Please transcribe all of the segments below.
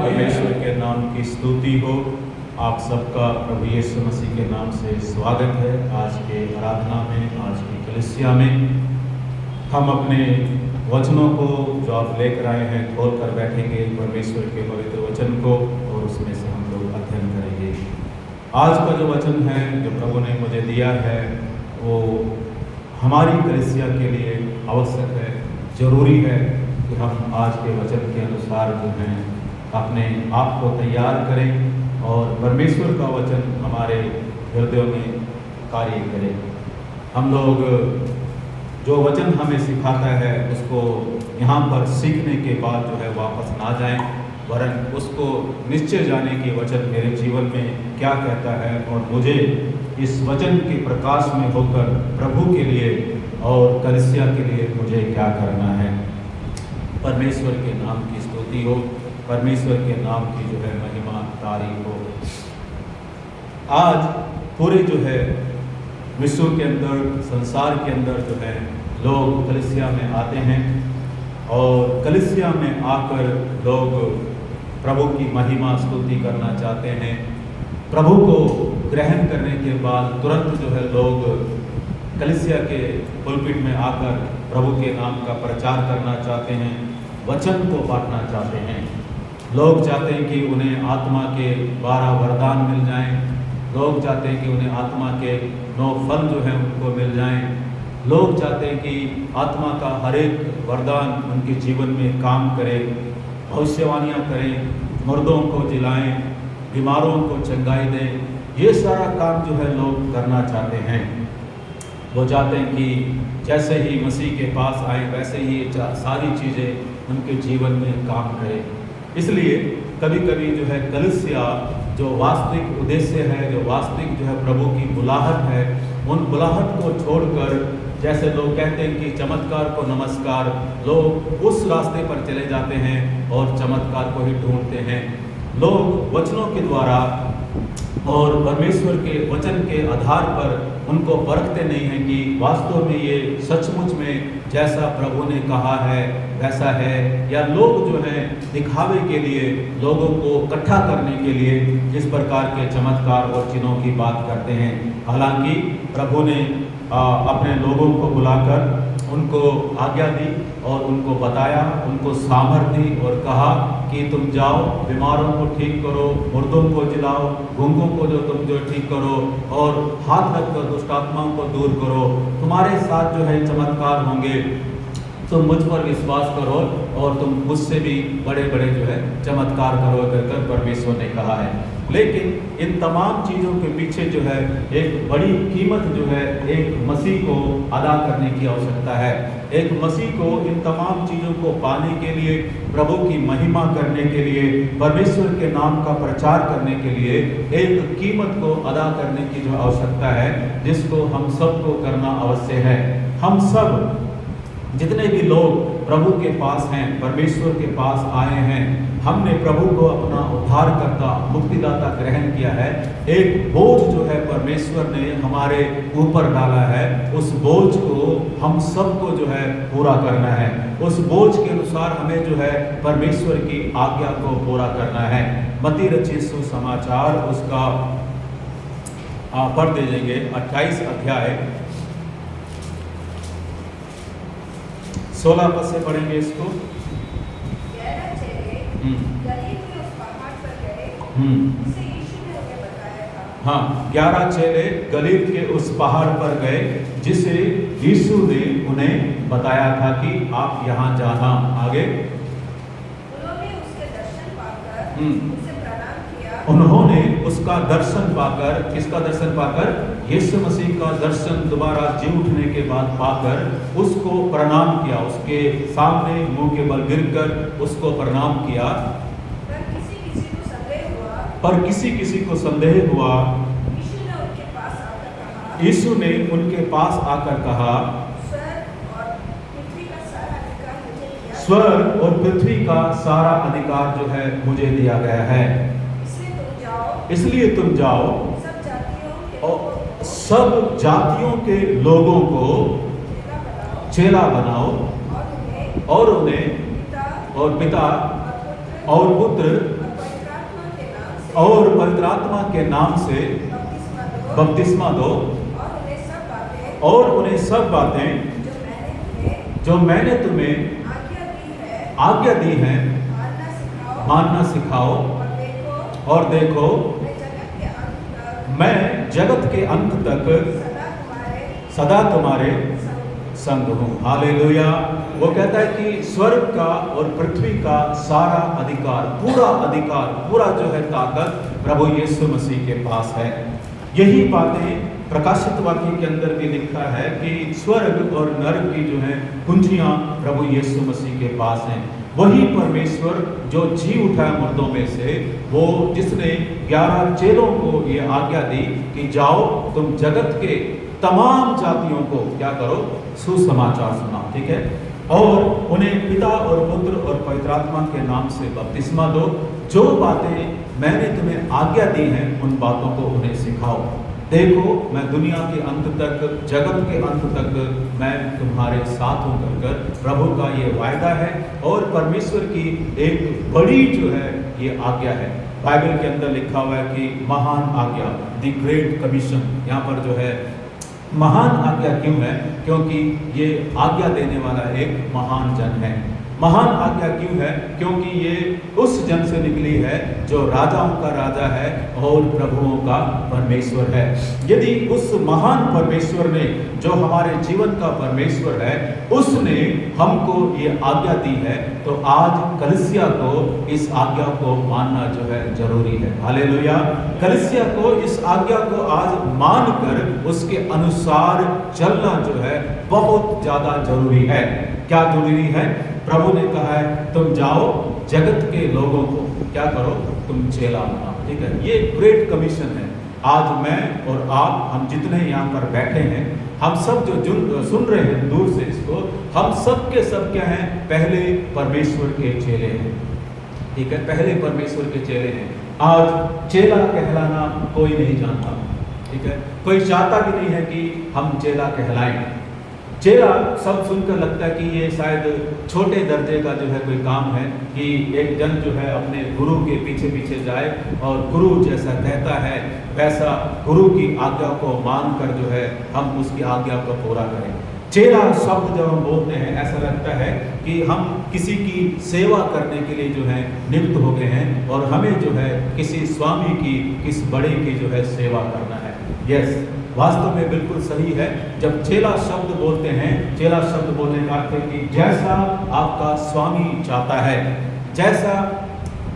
परमेश्वर के नाम की स्तुति हो। आप सबका प्रभु यीशु मसीह के नाम से स्वागत है। आज के आराधना में, आज की कलीसिया में हम अपने वचनों को जो आप लेकर आए हैं खोल कर बैठेंगे परमेश्वर के पवित्र वचन को, और उसमें से हम लोग अध्ययन करेंगे। आज का जो वचन है जो प्रभु ने मुझे दिया है वो हमारी कलीसिया के लिए आवश्यक है, जरूरी है कि हम आज के वचन के अनुसार जो है अपने आप को तैयार करें और परमेश्वर का वचन हमारे हृदयों में कार्य करे। हम लोग जो वचन हमें सिखाता है उसको यहाँ पर सीखने के बाद जो है वापस ना जाएं, वरन उसको निश्चय जाने कि वचन मेरे जीवन में क्या कहता है और मुझे इस वचन के प्रकाश में होकर प्रभु के लिए और कलीसिया के लिए मुझे क्या करना है। परमेश्वर के नाम की स्तुति हो, परमेश्वर के नाम की जो है महिमा तारीफ हो। आज पूरे जो है विश्व के अंदर, संसार के अंदर जो है लोग कलीसिया में आते हैं और कलीसिया में आकर लोग प्रभु की महिमा स्तुति करना चाहते हैं। प्रभु को ग्रहण करने के बाद तुरंत जो है लोग कलीसिया के पुलपिट में आकर प्रभु के नाम का प्रचार करना चाहते हैं, वचन को बांटना चाहते हैं। लोग चाहते हैं कि उन्हें आत्मा के 12 वरदान मिल जाएं। लोग चाहते हैं कि उन्हें आत्मा के 9 फल जो हैं उनको मिल जाएं। लोग चाहते हैं कि आत्मा का हर एक वरदान उनके जीवन में काम करे, भविष्यवाणियाँ करें, मुर्दों को जिलाएं, बीमारों को चंगाई दें। ये सारा काम जो है लोग करना चाहते हैं। वो चाहते हैं कि जैसे ही मसीह के पास आए वैसे ही सारी चीज़ें उनके जीवन में काम करें। इसलिए कभी कभी जो है कलीसिया जो वास्तविक उद्देश्य है, जो वास्तविक जो है प्रभु की बुलाहट है, उन बुलाहट को छोड़कर जैसे लोग कहते हैं कि चमत्कार को नमस्कार, लोग उस रास्ते पर चले जाते हैं और चमत्कार को ही ढूंढते हैं। लोग वचनों के द्वारा और परमेश्वर के वचन के आधार पर उनको परखते नहीं हैं कि वास्तव में ये सचमुच में जैसा प्रभु ने कहा है वैसा है, या लोग जो है दिखावे के लिए, लोगों को इकट्ठा करने के लिए जिस प्रकार के चमत्कार और चिन्हों की बात करते हैं। हालांकि प्रभु ने अपने लोगों को बुलाकर उनको आज्ञा दी और उनको बताया, उनको सामर्थ्य दी और कहा कि तुम जाओ, बीमारों को ठीक करो, मुर्दों को जिलाओ, गूंगों को तुम जो ठीक करो और हाथ रखकर दुष्ट आत्माओं को दूर करो। तुम्हारे साथ जो है चमत्कार होंगे, तुम मुझ पर विश्वास करो और तुम मुझसे भी बड़े बड़े जो है चमत्कार करो कर परमेश्वर ने कहा है। लेकिन इन तमाम चीज़ों के पीछे जो है एक बड़ी कीमत जो है एक मसीह को अदा करने की आवश्यकता है। एक मसीह को इन तमाम चीज़ों को पाने के लिए, प्रभु की महिमा करने के लिए, परमेश्वर के नाम का प्रचार करने के लिए एक कीमत को अदा करने की जो आवश्यकता है, जिसको हम सबको करना अवश्य है। हम सब जितने भी लोग प्रभु के पास हैं, परमेश्वर के पास आए हैं, हमने प्रभु को अपना उद्धारकर्ता, मुक्तिदाता ग्रहण किया है। एक बोझ जो है परमेश्वर ने हमारे ऊपर डाला है, उस बोझ को हम सबको जो है पूरा करना है। उस बोझ के अनुसार हमें जो है परमेश्वर की आज्ञा को पूरा करना है। मत्ती रचित सुसमाचार उसका पढ़ दीजिएंगे 28 अध्याय 16 पद से पढ़ेंगे इसको। हाँ, 11 चेले गलील के उस पहाड़ पर गए जिसे यीशु ने उन्हें बताया था कि आप यहाँ जाना। आगे उन्होंने उसके दर्शन पाकर उसे प्रणाम किया। उन्होंने उसका दर्शन पाकर, किसका दर्शन पाकर? यीशु मसीह का दर्शन दोबारा जी उठने के बाद पाकर उसको प्रणाम किया। उसके सामने मुंह के बल गिरकर उसको प्रणाम किया। पर किसी किसी को संदेह हुआ। यीशु ने उनके पास आकर कहा, स्वर्ग और पृथ्वी का सारा अधिकार जो है मुझे दिया गया है, इसलिए तुम जाओ और सब जातियों के लोगों को चेला बनाओ और उन्हें और पिता और पुत्र और पवित्र आत्मा के नाम से बपतिस्मा दो और उन्हें सब बातें जो मैंने तुम्हें आज्ञा दी है मानना सिखाओ। और देखो मैं जगत के अंत तक सदा तुम्हारे संग हूँ। हालेलुया। वो कहता है कि स्वर्ग का और पृथ्वी का सारा अधिकार, पूरा जो है ताकत प्रभु यीशु मसीह के पास है। यही बातें प्रकाशित वाक्य के अंदर भी लिखा है कि स्वर्ग और नरक की जो है कुंजियां प्रभु यीशु मसीह के पास हैं। वही परमेश्वर जो जी उठा मुर्दों में से, वो जिसने 11 चेलों को ये आज्ञा दी कि जाओ तुम जगत के तमाम जातियों को क्या करो, सुसमाचार सुनाओ। ठीक है, और उन्हें पिता और पुत्र और पवित्र आत्मा के नाम से बपतिस्मा दो। जो बातें मैंने तुम्हें आज्ञा दी हैं उन बातों को उन्हें सिखाओ। देखो मैं दुनिया के अंत तक, जगत के अंत तक मैं तुम्हारे साथ हूँ कर प्रभु का ये वायदा है। और परमेश्वर की एक बड़ी जो है ये आज्ञा है। बाइबल के अंदर लिखा हुआ है कि महान आज्ञा, द ग्रेट कमीशन। यहाँ पर जो है महान आज्ञा क्यों है? क्योंकि ये आज्ञा देने वाला एक महान जन है। महान आज्ञा क्यों है? क्योंकि ये उस जन से निकली है जो राजाओं का राजा है और प्रभुओं का परमेश्वर है। यदि उस महान परमेश्वर ने, जो हमारे जीवन का परमेश्वर है, उसने हमको ये आज्ञा दी है, तो आज कलीसिया को इस आज्ञा को मानना जो है जरूरी है। हालेलुया। कलीसिया को इस आज्ञा को आज मानकर उसके अनुसार चलना जो है बहुत ज्यादा जरूरी है। क्या जरूरी है? प्रभु ने कहा है तुम जाओ जगत के लोगों को क्या करो, तुम चेला बनाओ। ठीक है, ये ग्रेट कमीशन है। आज मैं और आप, हम जितने यहाँ पर बैठे हैं, हम सब जो सुन रहे हैं दूर से इसको, हम सब के सब क्या हैं? पहले परमेश्वर के चेले हैं। ठीक है, पहले परमेश्वर के चेले हैं। आज चेला कहलाना कोई नहीं जानता। ठीक है, कोई चाहता भी नहीं है कि हम चेला कहलाएं। चेला सब सुनकर लगता है कि ये शायद छोटे दर्जे का जो है कोई काम है, कि एक जन जो है अपने गुरु के पीछे पीछे जाए और गुरु जैसा कहता है वैसा गुरु की आज्ञा को मानकर जो है हम उसकी आज्ञा को पूरा करें। चेला शब्द जब हम बोलते हैं ऐसा लगता है कि हम किसी की सेवा करने के लिए जो है नियुक्त हो गए हैं और हमें जो है किसी स्वामी की, किस बड़े की जो है सेवा करना है। यस, वास्तव में बिल्कुल सही है। जब चेला शब्द बोलते हैं, चेला शब्द बोलने का अर्थ है कि जैसा आपका स्वामी चाहता है, जैसा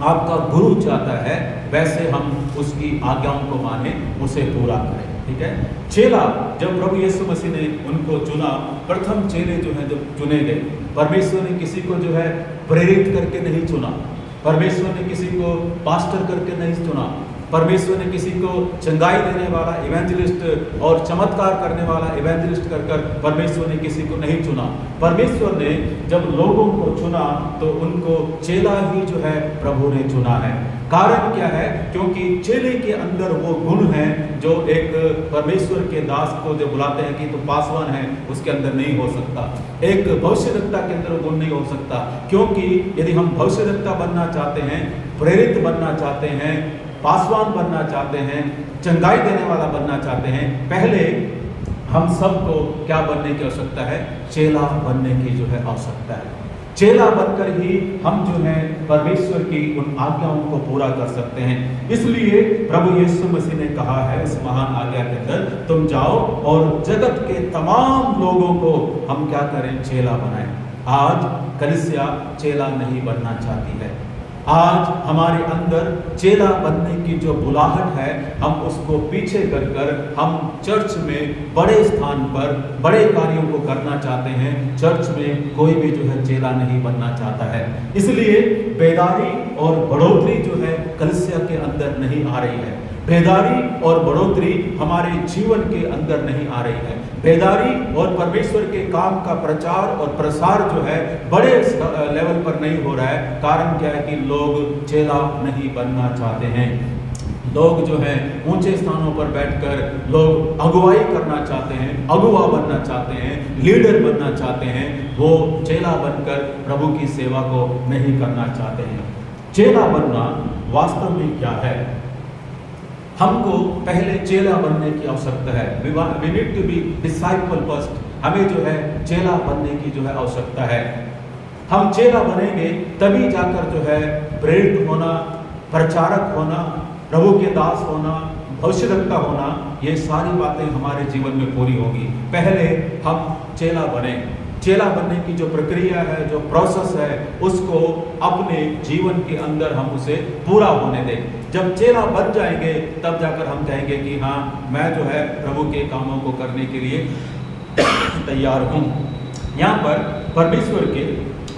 आपका गुरु चाहता है, वैसे हम उसकी आज्ञाओं को माने, उसे पूरा करें। ठीक है, चेला जब प्रभु यीशु मसीह ने उनको चुना, प्रथम चेले जो हैं जब चुने गए, परमेश्वर ने किसी को जो है प्रेरित करके नहीं चुना, परमेश्वर ने किसी को पास्टर करके नहीं चुना, परमेश्वर ने किसी को चंगाई देने वाला इवेंजलिस्ट और चमत्कार करने वाला इवेंजलिस्ट कर परमेश्वर ने किसी को नहीं चुना। परमेश्वर ने जब लोगों को चुना तो उनको चेला ही जो है प्रभु ने चुना है। कारण क्या है? क्योंकि चेले के अंदर वो गुण है जो एक परमेश्वर के दास को जो बुलाते हैं कि तो पासवान है, उसके अंदर नहीं हो सकता। एक भविष्यवक्ता के अंदर गुण नहीं हो सकता, क्योंकि यदि हम भविष्यवक्ता बनना चाहते हैं, प्रेरित बनना चाहते हैं, पासवान बनना चाहते हैं, चंगाई देने वाला बनना चाहते हैं, पहले हम सबको क्या बनने की आवश्यकता है? चेला बनने की जो है आवश्यकता है। चेला बनकर ही हम जो है परमेश्वर की उन आज्ञाओं को पूरा कर सकते हैं। इसलिए प्रभु यीशु मसीह ने कहा है इस महान आज्ञा के अंदर, तुम जाओ और जगत के तमाम लोगों को हम क्या करें? चेला बनाएं। आज कलीसिया चेला नहीं बनना चाहती है। आज हमारे अंदर चेला बनने की जो बुलाहट है, हम उसको पीछे कर हम चर्च में बड़े स्थान पर बड़े कार्यों को करना चाहते हैं। चर्च में कोई भी जो है चेला नहीं बनना चाहता है। इसलिए बेदारी और बढ़ोतरी जो है कलीसिया के अंदर नहीं आ रही है। बेदारी और बढ़ोतरी हमारे जीवन के अंदर नहीं आ रही है। बेदारी और परमेश्वर के काम का प्रचार और प्रसार जो है बड़े लेवल पर नहीं हो रहा है। कारण क्या है? कि लोग चेला नहीं बनना चाहते हैं। लोग जो है ऊंचे स्थानों पर बैठकर लोग अगुवाई करना चाहते हैं, अगुवा बनना चाहते हैं, लीडर बनना चाहते हैं। वो चेला बनकर प्रभु की सेवा को नहीं करना चाहते हैं। चेला बनना वास्तव में क्या है? हमको पहले चेला बनने की आवश्यकता है। We need to be disciple first. हमें जो है चेला बनने की जो है आवश्यकता है। हम चेला बनेंगे तभी जाकर जो है प्रेरित होना, प्रचारक होना, प्रभु के दास होना, भविष्यद्वक्ता होना, ये सारी बातें हमारे जीवन में पूरी होगी। पहले हम चेला बने। चेला बनने की जो प्रक्रिया है, जो प्रोसेस है, उसको अपने जीवन के अंदर हम उसे पूरा होने दें। जब चेला बन जाएंगे तब जाकर हम कहेंगे कि हाँ, मैं जो है प्रभु के कामों को करने के लिए तैयार हूँ। यहाँ पर परमेश्वर के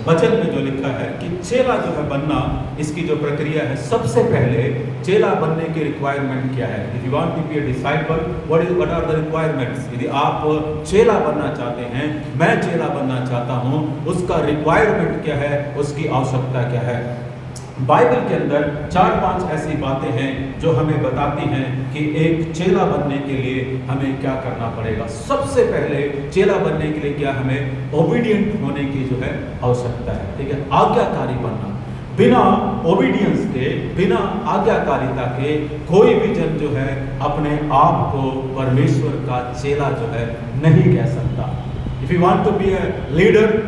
वचन में जो लिखा है कि चेला जो है बनना, इसकी जो प्रक्रिया है, सबसे पहले चेला बनने की रिक्वायरमेंट क्या है? If you want to be a disciple, what are the requirements? यदि आप चेला बनना चाहते हैं, मैं चेला बनना चाहता हूं, उसका रिक्वायरमेंट क्या है, उसकी आवश्यकता क्या है? बाइबल के अंदर 4-5 ऐसी बातें हैं जो हमें बताती हैं कि एक चेला बनने के लिए हमें क्या करना पड़ेगा। सबसे पहले चेला बनने के लिए क्या, हमें ओबीडिएंट होने की जो है आवश्यकता है। ठीक है, आज्ञाकारी बनना। बिना ओबीडियंस के, बिना आज्ञाकारिता के कोई भी जन जो है अपने आप को परमेश्वर का चेला जो है नहीं कह सकता। If you want to be a leader,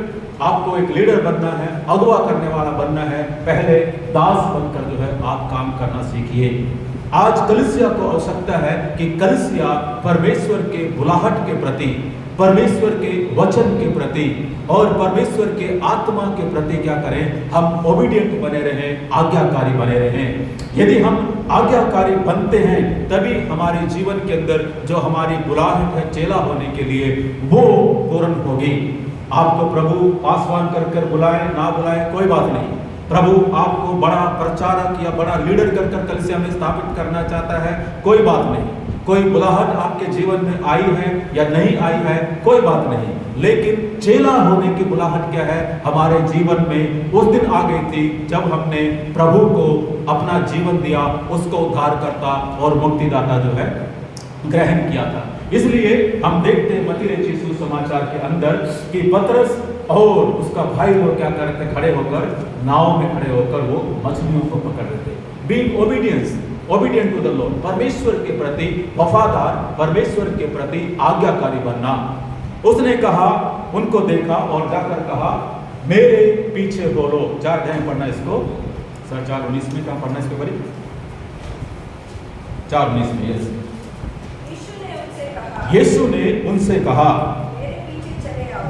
आपको एक लीडर बनना है, अगुवा करने वाला बनना है, पहले दास बनकर जो है आप काम करना सीखिए। आज कलीसिया को आवश्यकता है कि कलीसिया परमेश्वर के बुलाहट के प्रति, परमेश्वर के वचन के प्रति और परमेश्वर के आत्मा के प्रति क्या करें, हम ओबीडिएंट बने रहें, आज्ञाकारी बने रहें। यदि हम आज्ञाकारी बनते हैं तभी हमारे जीवन के अंदर जो हमारी बुलाहट है चेला होने के लिए, वो पूर्ण होगी। आपको प्रभु पासवान कर कर बुलाए ना बुलाए कोई बात नहीं। प्रभु आपको बड़ा प्रचारक या बड़ा लीडर कर कर कलीसिया में स्थापित करना चाहता है, कोई बात नहीं। कोई बुलाहट आपके जीवन में आई है या नहीं आई है, कोई बात नहीं। लेकिन चेला होने की बुलाहट क्या है, हमारे जीवन में उस दिन आ गई थी जब हमने प्रभु को अपना जीवन दिया, उसको उद्धारकर्ता और मुक्तिदाता जो है ग्रहण किया था। इसलिए हम देखते हैं मत्ती रचित सुसमाचार के अंदर कि पतरस और उसका भाई लोग क्या करते, खड़े होकर नाव में खड़े होकर वो मछलियों को पकड़ रहे थे। Being obedient to the Lord, परमेश्वर के प्रति वफादार, परमेश्वर के प्रति आज्ञाकारी बनना। उसने कहा, उनको देखा और जाकर कहा, मेरे पीछे बोलो। 4 अध्याय पढ़ना इसको, सर 4:19 में क्या पढ़ना इसके बारे? 4:19 में। यीशु ने उनसे कहा,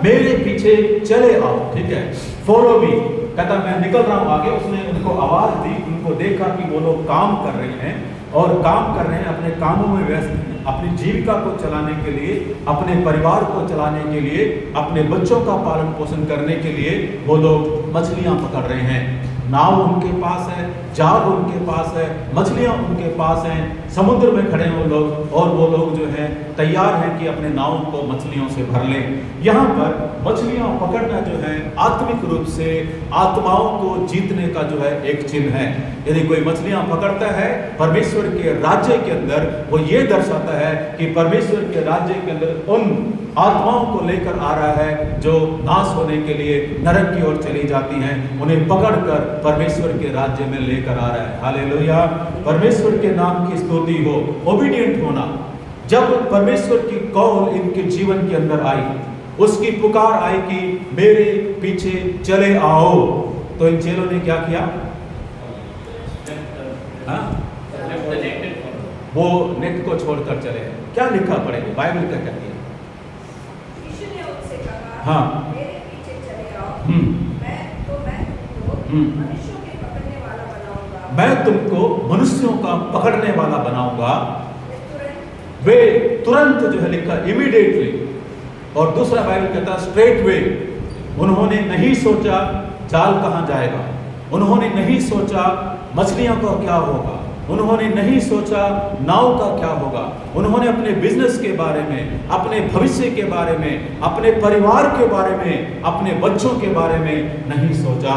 मेरे पीछे चले आओ। ठीक है, फॉलो मी। कहता मैं निकल रहा हूं आगे। उसने उनको आवाज दी, उनको देखा कि वो लोग काम कर रहे हैं और काम कर रहे हैं, अपने कामों में व्यस्त हैं, अपनी जीविका को चलाने के लिए, अपने परिवार को चलाने के लिए, अपने बच्चों का पालन पोषण करने के लिए वो लोग मछलियां पकड़ रहे हैं। नाव उनके पास है, जाल उनके पास है, मछलियां उनके पास हैं, समुद्र में खड़े हैं वो लोग, और वो लोग जो है तैयार हैं कि अपने नाव को मछलियों से भर लें। यहाँ पर मछलियां पकड़ना जो है आत्मिक रूप से आत्माओं को जीतने का जो है एक चिन्ह है। यदि कोई मछलियां पकड़ता है परमेश्वर के राज्य के अंदर, वो ये दर्शाता है कि परमेश्वर के राज्य के अंदर उन आत्माओं को लेकर आ रहा है जो नाश होने के लिए नरक की ओर चली जाती हैं, उन्हें पकड़कर परमेश्वर के राज्य में लेकर आ रहा है। हालेलुया, परमेश्वर के नाम की स्तुति हो। ओबीडिएंट होना। जब परमेश्वर की कॉल इनके जीवन के अंदर आई, उसकी पुकार आई कि मेरे पीछे चले आओ, तो इन चेलों ने क्या किया? वो नेट को छोड़कर चले। क्या लिखा पड़ेगा, बाइबल का क्या किया? हाँ, मेरे पीछे चले आओ, मैं तुमको मनुष्यों के पकड़ने वाला बनाऊंगा। मैं तुमको मनुष्यों का पकड़ने वाला बनाऊंगा। वे तुरंत जो है लिखा इमीडिएटली, और दूसरा बाइबल कहता स्ट्रेट वे। उन्होंने नहीं सोचा जाल कहाँ जाएगा, उन्होंने नहीं सोचा मछलियों का क्या होगा, उन्होंने नहीं सोचा नाव का क्या होगा, उन्होंने अपने बिजनेस के बारे में, अपने भविष्य के बारे में, अपने परिवार के बारे में, अपने बच्चों के बारे में नहीं सोचा।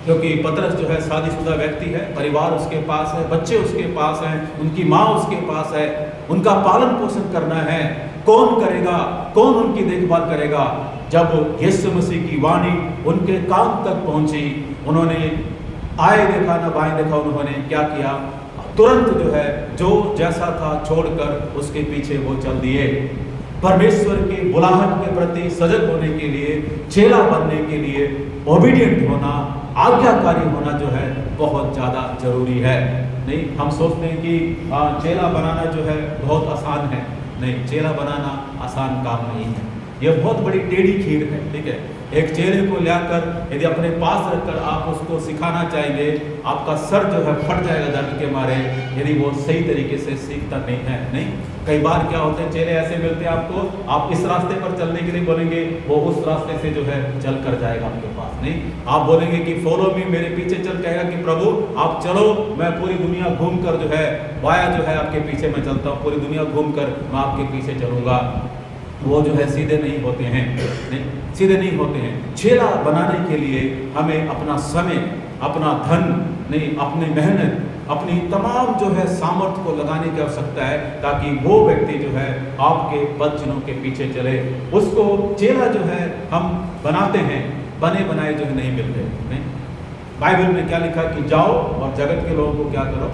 क्योंकि पतरस जो है शादीशुदा व्यक्ति है, परिवार उसके पास है, बच्चे उसके पास हैं, उनकी माँ उसके पास है, उनका पालन पोषण करना है। कौन करेगा, कौन उनकी देखभाल करेगा? जब यीशु मसीह की वाणी उनके कान तक पहुंची, उन्होंने आए देखा ना बाएं देखा, उन्होंने क्या किया? तुरंत जो है जो जैसा था छोड़कर उसके पीछे वो चल दिए। परमेश्वर की बुलाहट के प्रति सजग होने के लिए, चेला बनने के लिए ओबीडिएंट होना, आज्ञाकारी होना जो है बहुत ज़्यादा जरूरी है। नहीं, हम सोचते हैं कि चेला बनाना जो है बहुत आसान है। नहीं, चेला बनाना आसान काम नहीं है। यह बहुत बड़ी टेढ़ी खीर है। ठीक है, एक चेले को लाकर यदि अपने पास रखकर आप उसको सिखाना चाहेंगे, आपका सर जो है फट जाएगा दर्द के मारे, यदि वो सही तरीके से सीखता नहीं है। नहीं, कई बार क्या होते हैं, चेले ऐसे मिलते हैं आपको, आप इस रास्ते पर चलने के लिए बोलेंगे, वो उस रास्ते से जो है चल कर जाएगा आपके पास। नहीं, आप बोलेंगे कि फॉलो मी, मेरे पीछे चल, कहेगा कि प्रभु आप चलो, मैं पूरी दुनिया घूम कर जो है वाया जो है आपके पीछे मैं चलता हूँ, पूरी दुनिया घूम कर मैं आपके पीछे चलूँगा। वो जो है सीधे नहीं होते हैं। नहीं, सीधे नहीं होते हैं। चेला बनाने के लिए हमें अपना समय, अपना धन, नहीं अपनी मेहनत, अपनी तमाम जो है सामर्थ्य को लगाने की आवश्यकता है, ताकि वो व्यक्ति जो है आपके पदचिन्हों के पीछे चले। उसको चेला जो है हम बनाते हैं, बने बनाए जो है नहीं मिलते। नहीं, बाइबल में क्या लिखा कि जाओ और जगत के लोगों को क्या करो,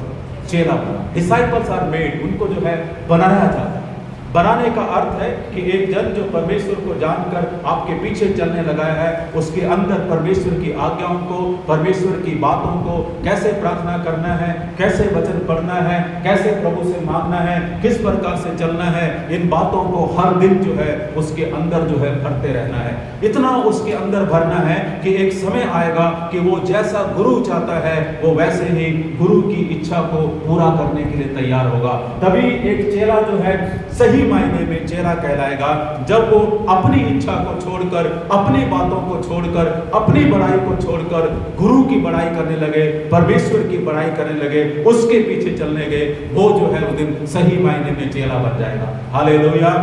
चेला बनाओ। डिसाइपल्स आर मेड, उनको जो है बनाया जाता है। बनाने का अर्थ है कि एक जन जो परमेश्वर को जानकर आपके पीछे चलने लगा है, उसके अंदर परमेश्वर की आज्ञाओं को, परमेश्वर की बातों को, कैसे प्रार्थना करना है, कैसे वचन पढ़ना है, कैसे प्रभु से मांगना है, किस प्रकार से चलना है, इन बातों को हर दिन जो है उसके अंदर जो है भरते रहना है। इतना उसके अंदर भरना है कि एक समय आएगा कि वो जैसा गुरु चाहता है वो वैसे ही गुरु की इच्छा को पूरा करने के लिए तैयार होगा। तभी एक चेला जो है सही मायने में चेला कहलाएगा, जब वो अपनी इच्छा को छोड़कर, अपनी बातों को छोड़कर, अपनी बड़ाई को छोड़कर गुरु की बड़ाई करने लगे, परमेश्वर की बड़ाई करने लगे, उसके पीछे चलने गए, वो जो है उस दिन सही मायने में चेला बन जाएगा। हालेलुया,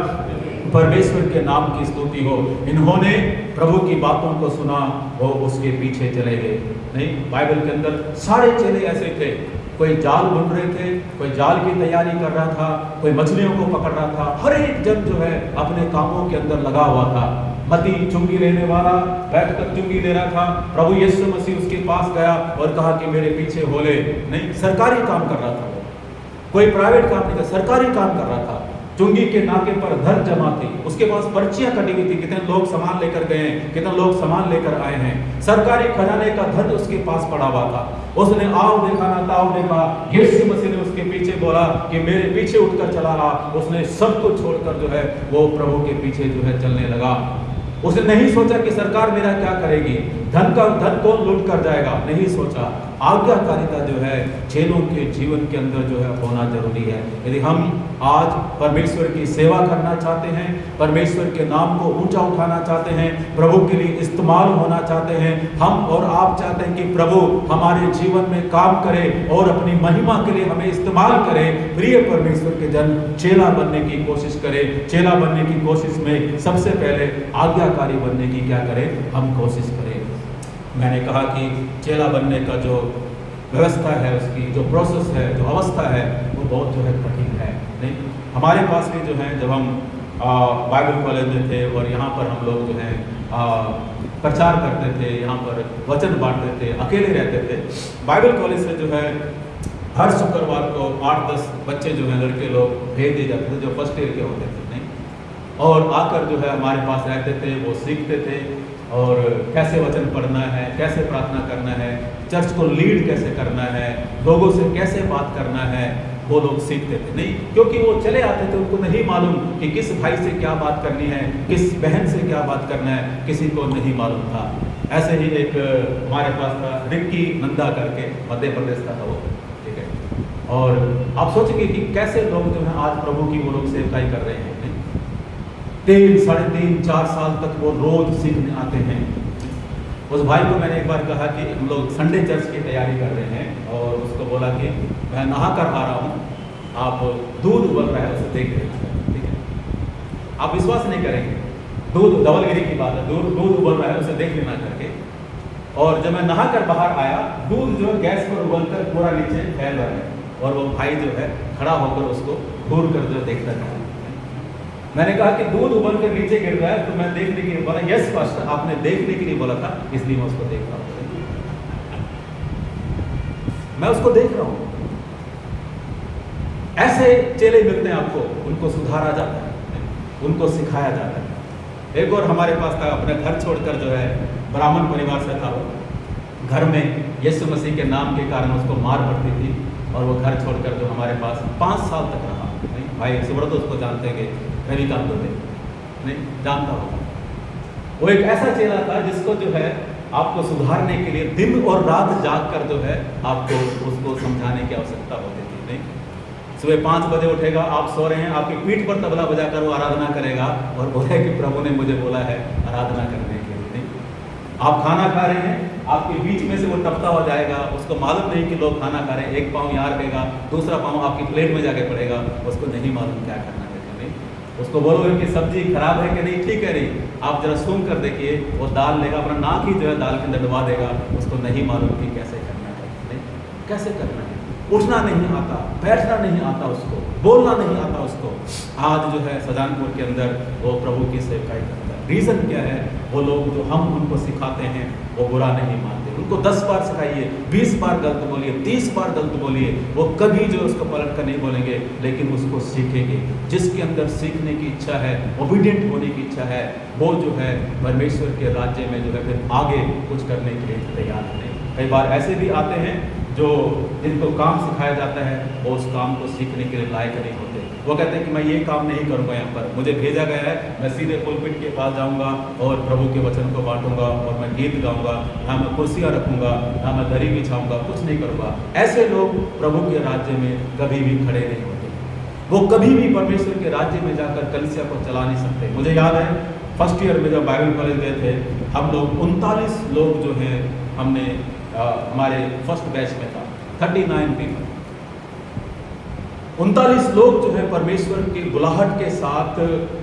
परमेश्वर के नाम की स्तुति हो। इन्होंने प्रभु की बातों को सुना, वो उसके पीछे चले गए। नहीं, बाइबल के अंदर सारे चेले ऐसे थे। कोई जाल बुन रहे थे, कोई जाल की तैयारी कर रहा था, कोई मछलियों को पकड़ रहा था। हर एक जन जो है अपने कामों के अंदर लगा हुआ था। मती चुंगी लेने वाला बैठकर चुंगी ले रहा था। प्रभु यीशु मसीह उसके पास गया और कहा कि मेरे पीछे हो ले। नहीं, सरकारी काम कर रहा था वो, कोई प्राइवेट काम नहीं था, सरकारी काम कर रहा था। चुंगी के नाके पर धन जमा थी, उसके पास पर्चियां कटी हुई थी, कितने लोग सामान लेकर गए हैं, कितने लोग सामान लेकर आए हैं। सरकारी खजाने का धन उसके पास पड़ा हुआ था। उसने आओ देखा ना ताओ देखा, यीशु मसीह ने उसके पीछे बोला कि मेरे पीछे उठकर चला रहा। उसने सब कुछ छोड़कर जो है वो प्रभु के पीछे जो है चलने लगा। उसने नहीं सोचा कि सरकार मेरा क्या करेगी, धन कौन लूट कर जाएगा, नहीं सोचा। आज्ञाकारिता जो है चेलों के जीवन के अंदर जो है होना जरूरी है। यदि हम आज परमेश्वर की सेवा करना चाहते हैं, परमेश्वर के नाम को ऊंचा उठाना चाहते हैं, प्रभु के लिए इस्तेमाल होना चाहते हैं, हम और आप चाहते हैं कि प्रभु हमारे जीवन में काम करे और अपनी महिमा के लिए हमें इस्तेमाल करे, प्रिय परमेश्वर के जन चेला बनने की कोशिश करें। चेला बनने की कोशिश में सबसे पहले आज्ञाकारी बनने की क्या करें, हम कोशिश करें। मैंने कहा कि चेला बनने का जो व्यवस्था है, उसकी जो प्रोसेस है, जो अवस्था है, वो बहुत जो है कठिन है। नहीं, हमारे पास भी जो है जब हम बाइबल कॉलेज में थे और यहाँ पर हम लोग जो है प्रचार करते थे, यहाँ पर वचन बांटते थे, अकेले रहते थे। बाइबल कॉलेज से जो है हर शुक्रवार को 8-10 बच्चे जो हैं लड़के लोग भेज दिए जाते थे, जो फर्स्ट ईयर के होते थे। नहीं, और आकर जो है हमारे पास रहते थे, वो सीखते थे और कैसे वचन पढ़ना है, कैसे प्रार्थना करना है, चर्च को लीड कैसे करना है, लोगों से कैसे बात करना है, वो लोग सीखते थे। नहीं, क्योंकि वो चले आते थे, उनको नहीं मालूम कि किस भाई से क्या बात करनी है, किस बहन से क्या बात करना है, किसी को नहीं मालूम था। ऐसे ही एक हमारे पास था रिक्की नंदा करके, मध्य प्रदेश का था वो। ठीक है, और आप सोचेंगे कि कैसे लोग जो है आज प्रभु की वो लोग सेवकाई कर रहे हैं। 3, 3.5, 4 साल तक वो रोज सीखने आते हैं। उस भाई को मैंने एक बार कहा कि हम लोग संडे चर्च की तैयारी कर रहे हैं, और उसको बोला कि मैं नहा कर आ रहा हूँ, आप दूध उबल रहा है उसे देख लेना। ठीक है, आप विश्वास नहीं करेंगे, दूध धवलगिरी की बात है, दूध उबल रहा है उसे देख लेना करके। और जब मैं नहा कर बाहर आया, दूध जो गैस पर उबलकर पूरा नीचे फैल रहा है, और वो भाई जो है खड़ा होकर उसको घूर कर जो देखता था। मैंने कहा कि दूध उबल कर नीचे गिर रहा है, तो मैं देखने के लिए बोला, यस पास्टर, आपने देखने के लिए बोला था, इसलिए मैं उसको देख रहा हूँ। मैं उसको देख रहा हूँ। ऐसे चेले मिलते हैं आपको, उनको सुधारा जाता है, उनको सिखाया जाता है। एक और हमारे पास था, अपने घर छोड़कर जो है ब्राह्मण परिवार से था, वो घर में यीशु मसीह के नाम के कारण उसको मार पड़ती थी और वो घर छोड़कर जो हमारे पास 5 साल तक रहा। नहीं भाई सुब्रत उसको जानते हैं, रविकांत होते नहीं जानता होगा। वो एक ऐसा चेला था जिसको जो है आपको सुधारने के लिए दिन और रात जाग कर जो है आपको उसको समझाने की आवश्यकता होती थी। नहीं सुबह 5 बजे उठेगा, आप सो रहे हैं, आपकी पीठ पर तबला बजाकर वो आराधना करेगा और बोले कि प्रभु ने मुझे बोला है आराधना करने के लिए। नहीं आप खाना खा रहे हैं, आपके बीच में से वो टपता हो जाएगा, उसको मालूम नहीं कि लोग खाना खा रहे हैं, एक पाँव यहाँ रखेगा, दूसरा पाँव आपकी प्लेट में जाके पड़ेगा, उसको नहीं मालूम क्या करना है। उसको बोलोगे कि सब्जी खराब है कि नहीं, ठीक है नहीं, आप जरा सूंघ कर देखिए, वो दाल लेगा, अपना नाक ही जो है दाल के अंदर डुबा देगा, उसको नहीं मालूम कि कैसे करना है। नहीं कैसे करना है, उठना नहीं आता, बैठना नहीं आता, उसको बोलना नहीं आता उसको। आज जो है सजानपुर के अंदर वो प्रभु की सेवकाई करता है। रीज़न क्या है, वो लोग जो हम उनको सिखाते हैं वो बुरा नहीं मानते। उनको 10 बार सिखाइए, 20 बार गलत बोलिए, 30 बार गलत बोलिए, वो कभी जो उसको पलट कर नहीं बोलेंगे, लेकिन उसको सीखेंगे। जिसके अंदर सीखने की इच्छा है, ओबीडिएंट होने की इच्छा है, वो जो है परमेश्वर के राज्य में जो है फिर आगे कुछ करने के लिए तैयार है। कई बार ऐसे भी आते हैं जो जिनको काम सिखाया जाता है वो उस काम को सीखने के लिए लायक नहीं होते। वो कहते हैं कि मैं ये काम नहीं करूँगा, यहाँ पर मुझे भेजा गया है, मैं सीधे पुलपिट के पास जाऊँगा और प्रभु के वचन को बांटूंगा और मैं गीत गाऊँगा, यहाँ मैं कुर्सियाँ रखूँगा, यहाँ मैं दरी बिछाऊँगा, कुछ नहीं करूँगा। ऐसे लोग प्रभु के राज्य में कभी भी खड़े नहीं होते। वो कभी भी परमेश्वर के राज्य में जाकर कलीसिया को चला नहीं सकते। मुझे याद है फर्स्ट ईयर में जब बाइबल कॉलेज गए थे, हम लोग 39 लोग जो हैं हमने हमारे फर्स्ट बैच में था 39 पीपल, 39 लोग जो है परमेश्वर की बुलाहट के साथ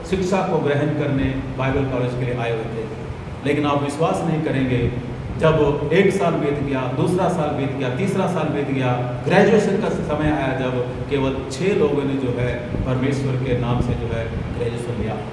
शिक्षा को ग्रहण करने बाइबल कॉलेज के लिए आए हुए थे। लेकिन आप विश्वास नहीं करेंगे, जब 1 साल बीत गया, दूसरा साल बीत गया, तीसरा साल बीत गया, ग्रेजुएशन का समय आया, जब केवल 6 लोगों ने जो है परमेश्वर के नाम से जो है ग्रेजुएशन लिया।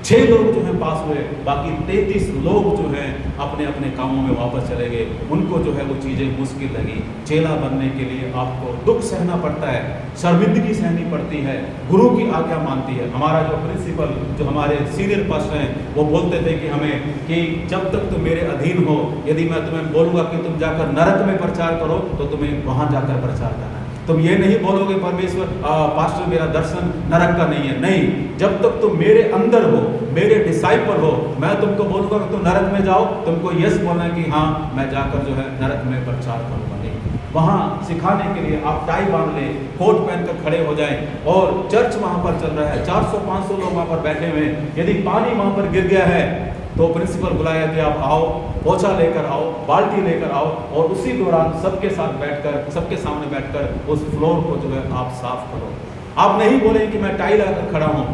6 लोग जो हैं पास हुए, बाकी 33 लोग जो हैं अपने अपने कामों में वापस चले गए। उनको जो है वो चीज़ें मुश्किल लगी। चेला बनने के लिए आपको दुख सहना पड़ता है, शर्मिंदगी सहनी पड़ती है, गुरु की आज्ञा मानती है। हमारा जो प्रिंसिपल, जो हमारे सीनियर पास्टर हैं, वो बोलते थे कि हमें कि जब तक तुम मेरे अधीन हो, यदि मैं तुम्हें बोलूँगा कि तुम जाकर नरक में प्रचार करो तो तुम्हें वहाँ जाकर प्रचार करना है। तुम ये नहीं बोलोगे परमेश्वर पास्टर मेरा दर्शन नरक का नहीं है। नहीं, जब तक तुम मेरे अंदर हो, मेरे डिसाइपल हो, मैं तुमको बोलूँगा कि तुम नरक में जाओ, तुमको यस बोलना है कि हाँ मैं जाकर जो है नरक में प्रचार करूँगा। नहीं, वहाँ सिखाने के लिए आप टाई बांध लें, कोट पहनकर खड़े हो जाएं और चर्च वहाँ पर चल रहा है, 400-500 लोग वहाँ पर बैठे हुए हैं, यदि पानी वहाँ पर गिर गया है तो प्रिंसिपल बुलाया कि आप आओ, पोछा लेकर आओ, बाल्टी लेकर आओ और उसी दौरान सबके साथ बैठकर, सबके सामने बैठकर उस फ्लोर को जो है आप साफ करो। आप नहीं बोलें कि मैं टाई लगाकर खड़ा हूँ,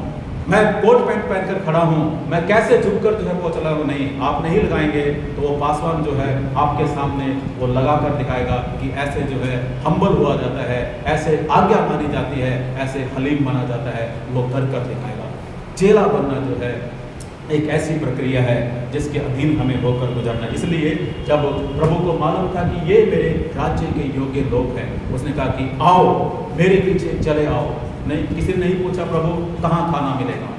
मैं कोट पैंट पहनकर खड़ा हूँ, मैं कैसे झुककर जो है पोछा लगाऊँ। नहीं, आप नहीं लगाएंगे तो वो पासवान जो है आपके सामने वो लगा कर दिखाएगा कि ऐसे जो है हम्बल हुआ जाता है, ऐसे आज्ञा मानी जाती है, ऐसे हलीम माना जाता है, वो कर दिखाएगा। चेला बनना जो है एक ऐसी प्रक्रिया है जिसके अधीन हमें होकर गुजरना। इसलिए जब प्रभु को मालूम था कि ये मेरे राज्य के योग्य लोग हैं, उसने कहा कि आओ मेरे पीछे चले आओ। नहीं, किसी ने नहीं पूछा प्रभु कहाँ खाना मिलेगा,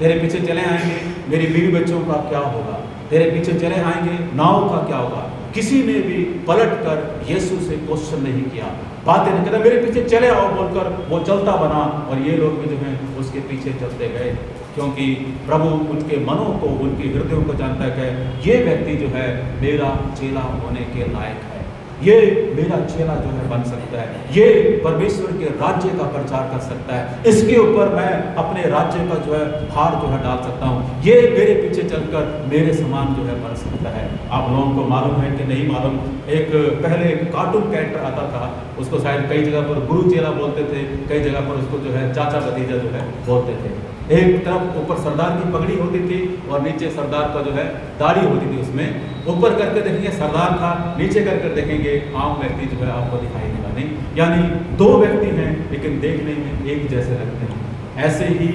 तेरे पीछे चले आएंगे, मेरी बीवी बच्चों का क्या होगा, तेरे पीछे चले आएंगे, नाव का क्या होगा। किसी ने भी पलट कर यीशु से क्वेश्चन नहीं किया, बातें नहीं, कहता मेरे पीछे चले आओ बोलकर वो चलता बना और ये लोग भी जो हैं उसके पीछे चलते गए, क्योंकि प्रभु उनके मनों को, उनके हृदयों को जानता है कि ये व्यक्ति जो है मेरा चेला होने के लायक है, ये मेरा चेला जो है बन सकता है, ये परमेश्वर के राज्य का प्रचार कर सकता है, इसके ऊपर मैं अपने राज्य का जो है भार जो है डाल सकता हूँ, ये मेरे पीछे चलकर मेरे समान जो है बन सकता है। आप लोगों को मालूम है कि नहीं मालूम, एक पहले एक कार्टून कैरेक्टर आता था, उसको शायद कई जगह पर गुरु चेला बोलते थे, कई जगह पर उसको जो है चाचा भतीजा जो है बोलते थे। एक तरफ ऊपर सरदार की पगड़ी होती थी और नीचे सरदार का जो है दाढ़ी होती थी, उसमें ऊपर करके देखेंगे सरदार था, नीचे करके देखेंगे आम व्यक्ति जो है आपको दिखाई देगा। नहीं, यानी 2 व्यक्ति हैं लेकिन देखने में एक जैसे लगते हैं। ऐसे ही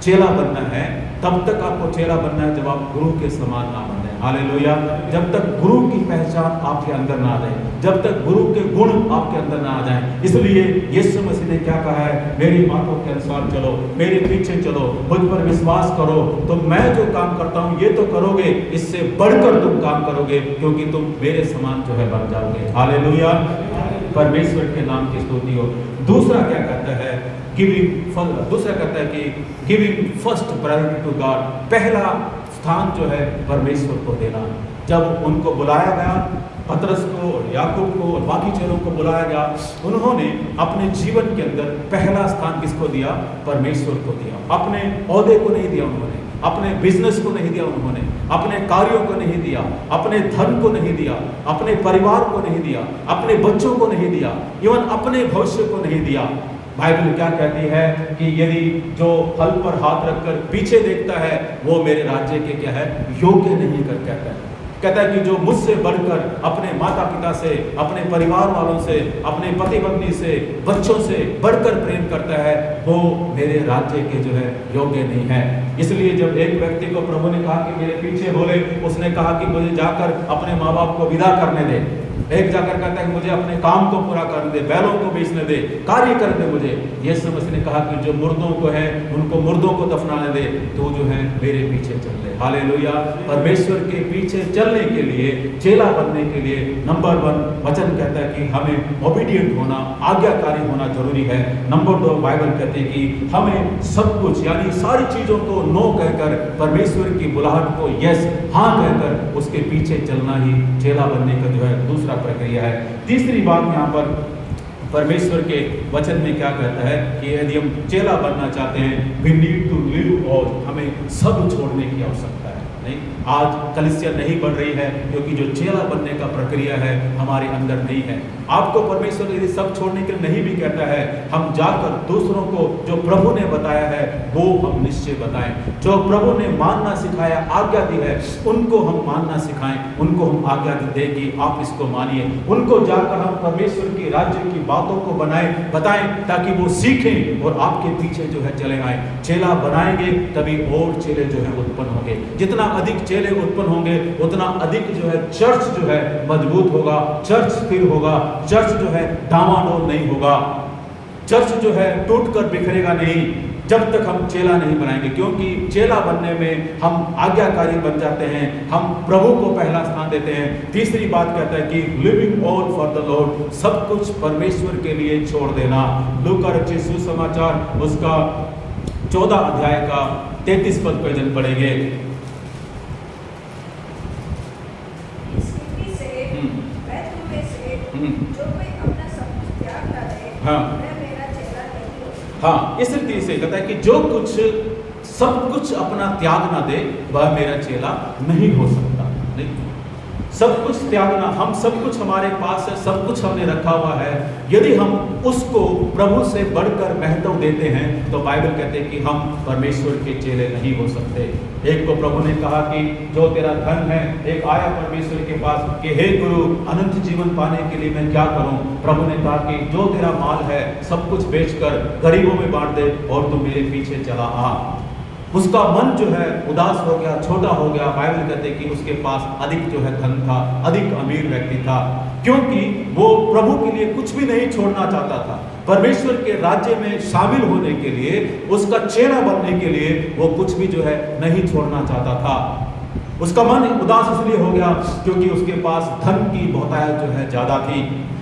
चेला बनना है, तब तक आपको चेला बनना है जब आप गुरु के समान ना बन जाए। हालेलुया। जब तक गुरु की पहचान आपके अंदर ना आ जाए, जब तक गुरु के गुण आपके अंदर ना आ जाए। इसलिए यीशु मसीह ने क्या कहा है, मेरी बातों के अनुसार चलो, मेरे पीछे चलो, मुझ पर विश्वास करो, तो मैं जो काम करता हूं ये तो करोगे, इससे बढ़कर तुम काम करोगे, क्योंकि तुम मेरे समान जो है बन जाओगे। हालेलुया, परमेश्वर के नाम की स्तुति हो। दूसरा क्या कहता है, दूसरा कहता है कि giving first priority to God, पहला स्थान जो है परमेश्वर को देना। जब उनको बुलाया गया, पतरस को और याकूब को और बाकी चेलों को बुलाया गया, उन्होंने अपने जीवन के अंदर पहला स्थान किसको दिया, परमेश्वर को दिया। अपने ओहदे को नहीं दिया उन्होंने, अपने बिजनेस को नहीं दिया उन्होंने, अपने कार्यों को नहीं दिया, अपने धन को नहीं दिया, अपने परिवार को नहीं दिया, अपने बच्चों को नहीं दिया, इवन अपने भविष्य को नहीं दिया। बाइबल क्या कहती है कि यदि जो फल पर हाथ रखकर पीछे देखता है वो मेरे राज्य के क्या है, योग्य नहीं कर कहता है कि जो मुझसे बढ़कर अपने माता पिता से, अपने परिवार वालों से, अपने पति पत्नी से, बच्चों से बढ़कर प्रेम करता है, वो मेरे राज्य के जो है योग्य नहीं है। इसलिए जब एक व्यक्ति को प्रभु ने कहा कि मेरे पीछे बोले, उसने कहा कि मुझे जाकर अपने माँ बाप को विदा करने दे। एक जाकर कहता है कि मुझे अपने काम को पूरा करने दे, बैलों को बेचने दे, कार्य करने दे मुझे। यीशु मसीह ने कहा कि जो मुर्दों को है उनको मुर्दों को दफनाने दे, तो जो है मेरे पीछे चल ले। हालेलुया। परमेश्वर के पीछे चलने के लिए, चेला बनने के लिए नंबर 1 वचन कहता है कि हमें ओबीडिएंट होना, आज्ञाकारी होना जरूरी है। नंबर 2 बाइबल कहते हैं कि हमें सब कुछ यानी सारी चीजों को नो कहकर, परमेश्वर की बुलाहट को यस हाँ कहकर उसके पीछे चलना ही चेला बनने का जो है दूसरा प्रक्रिया है। तीसरी बात यहाँ पर परमेश्वर के वचन में क्या कहता है कि यदि हम चेला बनना चाहते हैं, वी नीड टू लिव, और हमें सब छोड़ने की आवश्यकता है। नहीं, आज कलीसिया नहीं बढ़ रही है क्योंकि जो चेला बनने का प्रक्रिया है हमारे अंदर नहीं है। आपको परमेश्वर यदि सब छोड़ने के लिए नहीं भी कहता है, हम जाकर दूसरों को जो प्रभु ने बताया है वो हम निश्चय बताएं, जो प्रभु ने मानना सिखाया, आज्ञा दी है, उनको हम मानना सिखाएं, उनको हम आज्ञा दें कि आप इसको मानिए। उनको जाकर हम परमेश्वर के राज्य की बातों को बताएं ताकि वो सीखें और आपके पीछे जो है चले आए। चेला बनाएंगे तभी और चेले जो है उत्पन्न होंगे। जितना अधिक चेले उत्पन्न होंगे उतना अधिक जो है चर्च जो है मजबूत होगा, चर्च स्थिर होगा, चर्च जो है डामाडोल नहीं होगा, चर्च जो है टूटकर बिखरेगा नहीं जब तक हम चेला नहीं बनाएंगे। क्योंकि चेला बनने में हम आज्ञाकारी बन जाते हैं, हम प्रभु को पहला स्थान देते हैं। तीसरी बात कहता है कि living all for the Lord, सब कुछ परमेश्वर के लिए छोड़ देना। लूका रचित सुसमाचार उसका 14 अध्याय का 33 पद पे जन पढ़ेंगे। जो कोई अपना सब कुछ त्याग ना दे, हाँ, वह मेरा चेला नहीं हो सकता। हाँ, इस रीति से कहता है कि जो कुछ सब कुछ अपना त्याग ना दे वह मेरा चेला नहीं हो सकता। नहीं, सब कुछ त्यागना, हम सब कुछ हमारे पास है, सब कुछ हमने रखा हुआ है, यदि हम उसको प्रभु से बढ़कर महत्व देते हैं तो बाइबल कहते हैं कि हम परमेश्वर के चेले नहीं हो सकते। एक को प्रभु ने कहा कि जो तेरा धन है, एक आया परमेश्वर के पास कि हे गुरु, अनंत जीवन पाने के लिए मैं क्या करूं? प्रभु ने कहा कि जो तेरा माल है सब कुछ बेचकर गरीबों में बांट दे और तू मेरे पीछे चला आ। उसका मन जो है उदास हो गया, छोटा हो गया। बाइबल कहते हैं कि उसके पास अधिक जो है धन था, अधिक अमीर व्यक्ति था, क्योंकि वो प्रभु के लिए कुछ भी नहीं छोड़ना चाहता था। परमेश्वर के राज्य में शामिल होने के लिए, उसका चेला बनने के लिए वो कुछ भी जो है नहीं छोड़ना चाहता था। उसका मन उदास इसलिए हो गया क्योंकि उसके पास धन की बहुतायत जो है ज्यादा थी।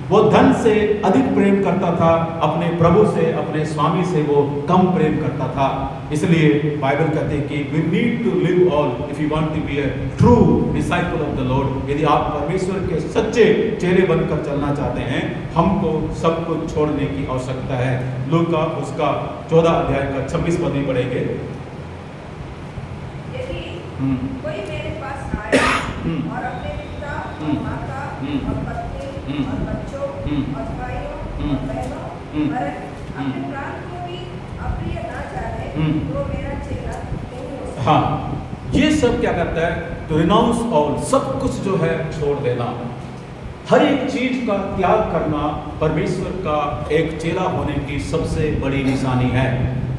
वो धन से अधिक प्रेम करता था, अपने प्रभु से, अपने स्वामी से वो कम प्रेम करता था। इसलिए बाइबल कहते हैं कि we need to live all if you want to be a true disciple of the Lord। यदि आप परमेश्वर के सच्चे चेले बनकर चलना चाहते हैं, हमको सब कुछ छोड़ने की आवश्यकता है। लूका उसका 14 अध्याय का 26 पद भी पढ़ेंगे। यदि कोई मेरे पास आए और अपने पिता और माता और पत्नी और बच्चों और भाइयों और बहनों और अपने प्राण को भी अप्रिय ना जाने, तो मेरा चेला नहीं हो सकता। हाँ, ये सब क्या करता है? तो रिनाउंस ऑल, सब कुछ जो है छोड़ देना, हर एक चीज का त्याग करना परमेश्वर का एक चेला होने की सबसे बड़ी निशानी है।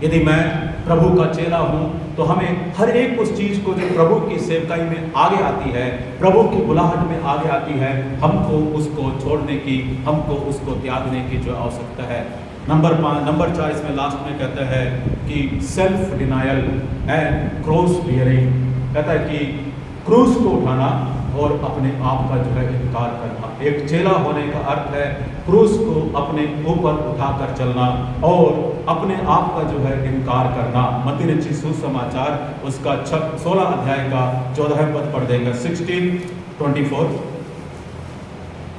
यदि मैं प्रभु का चेला हूँ तो हमें हर एक उस चीज़ को जो प्रभु की सेवकाई में आगे आती है, प्रभु की बुलाहट में आगे आती है, हमको उसको छोड़ने की, हमको उसको त्यागने की जो आवश्यकता है। नंबर 4 इसमें लास्ट में कहता है कि self denial and cross bearing. कहता है कि क्रूस को उठाना और अपने आप का जो है इनकार करना। एक चेला होने का अर्थ है क्रूस को अपने ऊपर उठाकर चलना और अपने आप का जो है इनकार करना। मत्ती रचित सुसमाचार उसका 16 अध्याय का 14 पद पढ़ देंगे, 16:24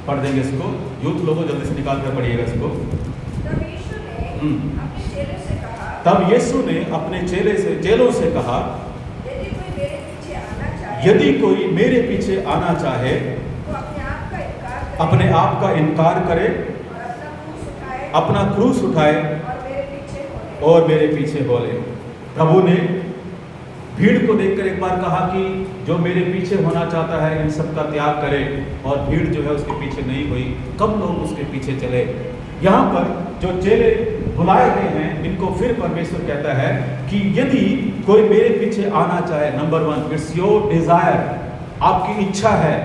पढ़ देंगे इसको। यूथ लोगों जल्दी से निकाल कर पढ़िएगा इसको। तब यीशु ने अपने चेलों से कहा, यदि कोई मेरे पीछे आना चाहे तो अपने आप का इनकार करे, अपना क्रूस उठाए और मेरे पीछे बोले। प्रभु ने भीड़ को देखकर एक बार कहा कि जो मेरे पीछे होना चाहता है इन सब का त्याग करे, और भीड़ जो है उसके पीछे नहीं हुई। कम लोग उसके पीछे चले। यहाँ पर जो चेले बुलाए गए हैं इनको फिर परमेश्वर कहता है कि यदि कोई मेरे पीछे आना चाहे, नंबर 1 इट्स योर डिजायर, आपकी इच्छा है,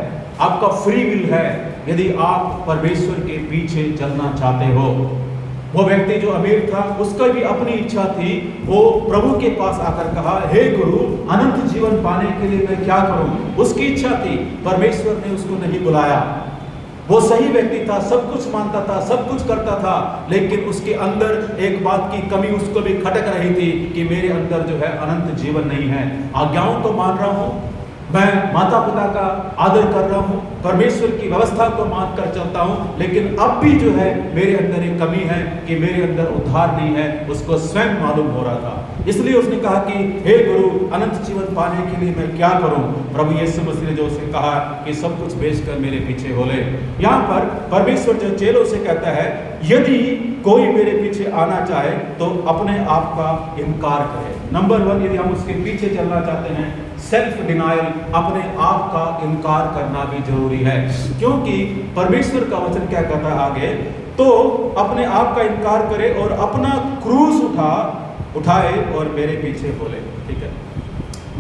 आपका फ्री विल है। यदि आप परमेश्वर के पीछे चलना चाहते हो, वो व्यक्ति जो अमीर था उसका भी अपनी इच्छा थी, वो प्रभु के पास आकर कहा, हे गुरु, अनंत जीवन पाने के लिए मैं क्या करूं? उसकी इच्छा थी, परमेश्वर ने उसको नहीं बुलाया। वो सही व्यक्ति था, सब कुछ मानता था, सब कुछ करता था, लेकिन उसके अंदर एक बात की कमी उसको भी खटक रही थी कि मेरे अंदर जो है अनंत जीवन नहीं है। आज्ञाओं तो मान रहा हूं, मैं माता पिता का आदर कर रहा हूँ, परमेश्वर की व्यवस्था को मानकर चलता हूँ, लेकिन अब भी जो है मेरे अंदर एक कमी है कि मेरे अंदर उद्धार नहीं है। उसको स्वयं मालूम हो रहा था, इसलिए उसने कहा कि हे गुरु, अनंत जीवन पाने के लिए मैं क्या करूं? प्रभु यीशु मसीह ने जो उसे कहा कि सब कुछ बेचकर मेरे पीछे हो ले। यहाँ पर परमेश्वर जो चेलों से कहता है, यदि कोई मेरे पीछे आना चाहे तो अपने आप का इनकार करे। नंबर 1, यदि हम उसके पीछे चलना चाहते हैं, सेल्फ डिनायल, अपने आप का इनकार करना भी जरूरी है, क्योंकि परमेश्वर का वचन क्या कहता है आगे, तो अपने आप का इनकार करे और अपना क्रूस उठाए और मेरे पीछे बोले। ठीक है,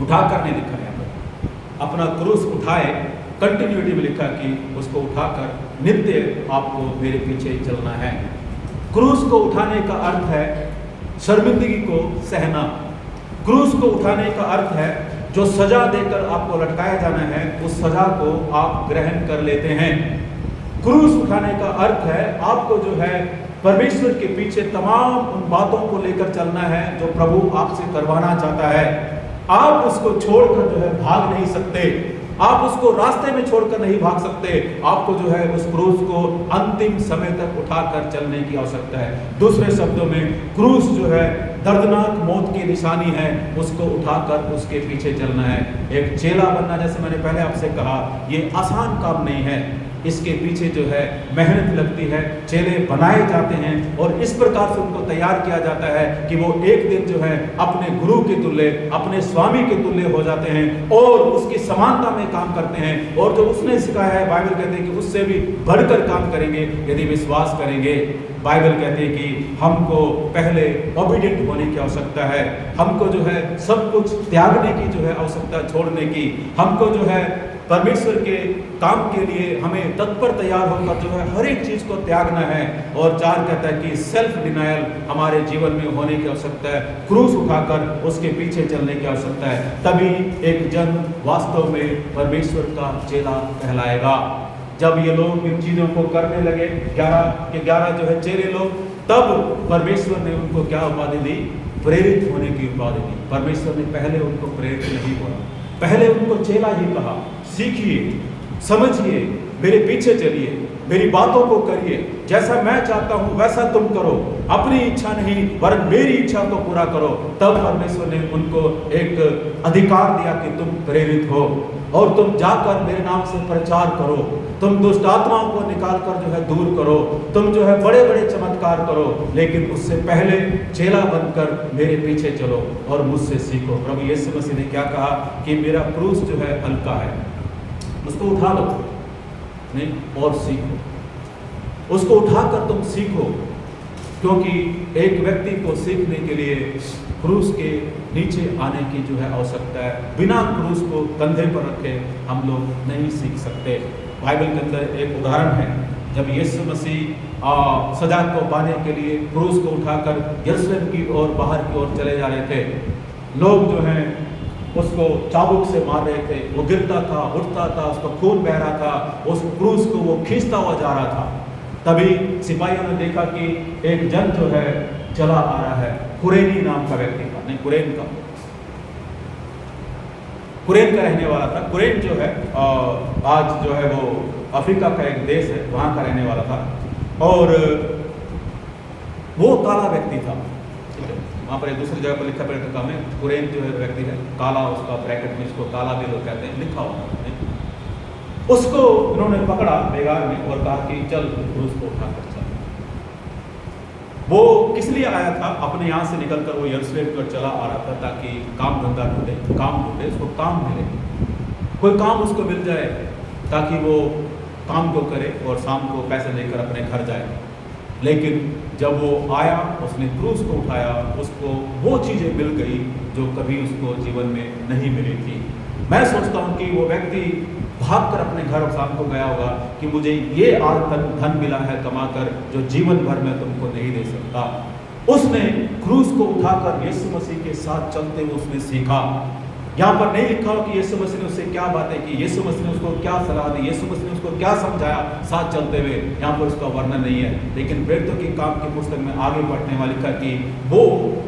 उठाकर नहीं लिखा है यहाँ पर, अपना क्रूस उठाए, कंटिन्यूटी में लिखा कि उसको उठाकर नित्य आपको मेरे पीछे चलना है। क्रूस को उठाने का अर्थ है शर्मिंदगी को सहना। क्रूस को उठाने का अर्थ है जो सजा देकर आपको लटकाया जाना है, उस सजा को आप ग्रहण कर लेते हैं। क्रूस उठाने का अर्थ है आपको जो है परमेश्वर के पीछे तमाम उन बातों को लेकर चलना है जो प्रभु आपसे करवाना चाहता है। आप उसको छोड़कर जो है भाग नहीं सकते, आप उसको रास्ते में छोड़कर नहीं भाग सकते। आपको जो है उस क्रूस को अंतिम समय तक उठाकर चलने की आवश्यकता है। दूसरे शब्दों में, क्रूस जो है दर्दनाक मौत की निशानी है, उसको उठाकर उसके पीछे चलना है। एक चेला बनना, जैसे मैंने पहले आपसे कहा, ये आसान काम नहीं है, इसके पीछे जो है मेहनत लगती है। चेले बनाए जाते हैं और इस प्रकार से उनको तैयार किया जाता है कि वो एक दिन जो है अपने गुरु के तुल्य, अपने स्वामी के तुल्य हो जाते हैं और उसकी समानता में काम करते हैं, और जो उसने सिखाया है, बाइबल कहते हैं कि उससे भी बढ़कर काम करेंगे यदि विश्वास करेंगे। बाइबल कहते हैं कि हमको पहले ओबीडिएंट होने की आवश्यकता है, हमको जो है सब कुछ त्यागने की जो है आवश्यकता, छोड़ने की। हमको जो है परमेश्वर के काम के लिए हमें तत्पर तैयार होकर जो है हर एक चीज़ को त्यागना है। और 4 कहता है कि सेल्फ डिनायल हमारे जीवन में होने की आवश्यकता है, क्रूस उठाकर उसके पीछे चलने की आवश्यकता है। तभी एक जन वास्तव में परमेश्वर का चेला कहलाएगा। जब ये लोग इन चीज़ों को करने लगे, 11 के 11 जो है चेले लोग, तब परमेश्वर ने उनको क्या उपाधि दी? प्रेरित होने की उपाधि दी। परमेश्वर ने पहले उनको प्रेरित नहीं बोला, पहले उनको चेला ही कहा। सीखिए, समझिए, मेरे पीछे चलिए, मेरी बातों को करिए, जैसा मैं चाहता हूं वैसा तुम करो, अपनी इच्छा नहीं वरन मेरी इच्छा को पूरा करो। तब परमेश्वर ने उनको एक अधिकार दिया कि तुम प्रेरित हो और तुम जाकर मेरे नाम से प्रचार करो, तुम दुष्ट आत्माओं को निकाल कर जो है दूर करो, तुम जो है बड़े बड़े चमत्कार करो, लेकिन उससे पहले चेला बनकर मेरे पीछे चलो और मुझसे सीखो। प्रभु यीशु मसीह ने क्या कहा कि मेरा क्रूस जो है हल्का है, उसको उठा लो नहीं और सीखो, उसको उठाकर तुम सीखो। क्योंकि एक व्यक्ति को सीखने के लिए क्रूस के नीचे आने की जो है आवश्यकता है। बिना क्रूस को कंधे पर रखे हम लोग नहीं सीख सकते। बाइबल के अंदर एक उदाहरण है, जब यीशु मसीह सजा को पाने के लिए क्रूस को उठाकर यरूशलेम की ओर बाहर की ओर चले जा रहे थे, लोग जो हैं उसको चाबुक से मार रहे थे, वो गिरता था, उठता था, उसका खून बह रहा था, उस क्रूस को वो खींचता हुआ जा रहा था। तभी सिपाहियों ने देखा कि एक जन जो है चला आ रहा है, कुरेनी नाम का व्यक्ति था, नहीं कुरेन का रहने वाला था। कुरेन जो है आज जो है वो अफ्रीका का एक देश है, वहाँ का रहने वाला था और वो काला व्यक्ति था। वहाँ पर एक दूसरी जगह पर लिखा पड़ता काम है, कुरेन जो है व्यक्ति है काला, उसका ब्रैकेट में इसको काला भी लोग कहते हैं, लिखा हुआ है। उसको उन्होंने पकड़ा बेगार में और कहा कि चल क्रूस को उठाकर चल। वो किस लिए आया था? अपने यहाँ से निकलकर वो यरूशलेम की ओर चला आ रहा था ताकि काम धंधा ढूंढे, उसको काम मिले, कोई काम उसको मिल जाए ताकि वो काम को करे और शाम को पैसे लेकर अपने घर जाए। लेकिन जब वो आया, उसने क्रूस को उठाया, उसको वो चीज़ें मिल गई जो कभी उसको जीवन में नहीं मिली थी। मैं सोचता हूँ कि वो व्यक्ति भागकर अपने घर और शाम को गया होगा कि मुझे ये आज धन मिला है कमाकर जो जीवन भर में तुमको नहीं दे सकता। उसने क्रूस को उठाकर यीशु मसीह के साथ चलते हुए उसने सीखा। यहाँ पर नहीं लिखा हो कि यीशु मसीह ने उससे क्या बातें की, यीशु मसीह ने उसको क्या सलाह दी, यीशु मसीह ने उसको क्या समझाया साथ चलते हुए, यहाँ पर उसका वर्णन नहीं है। लेकिन प्रेरितों की काम की पुस्तक में आगे बढ़ने वाली लिखा कि वो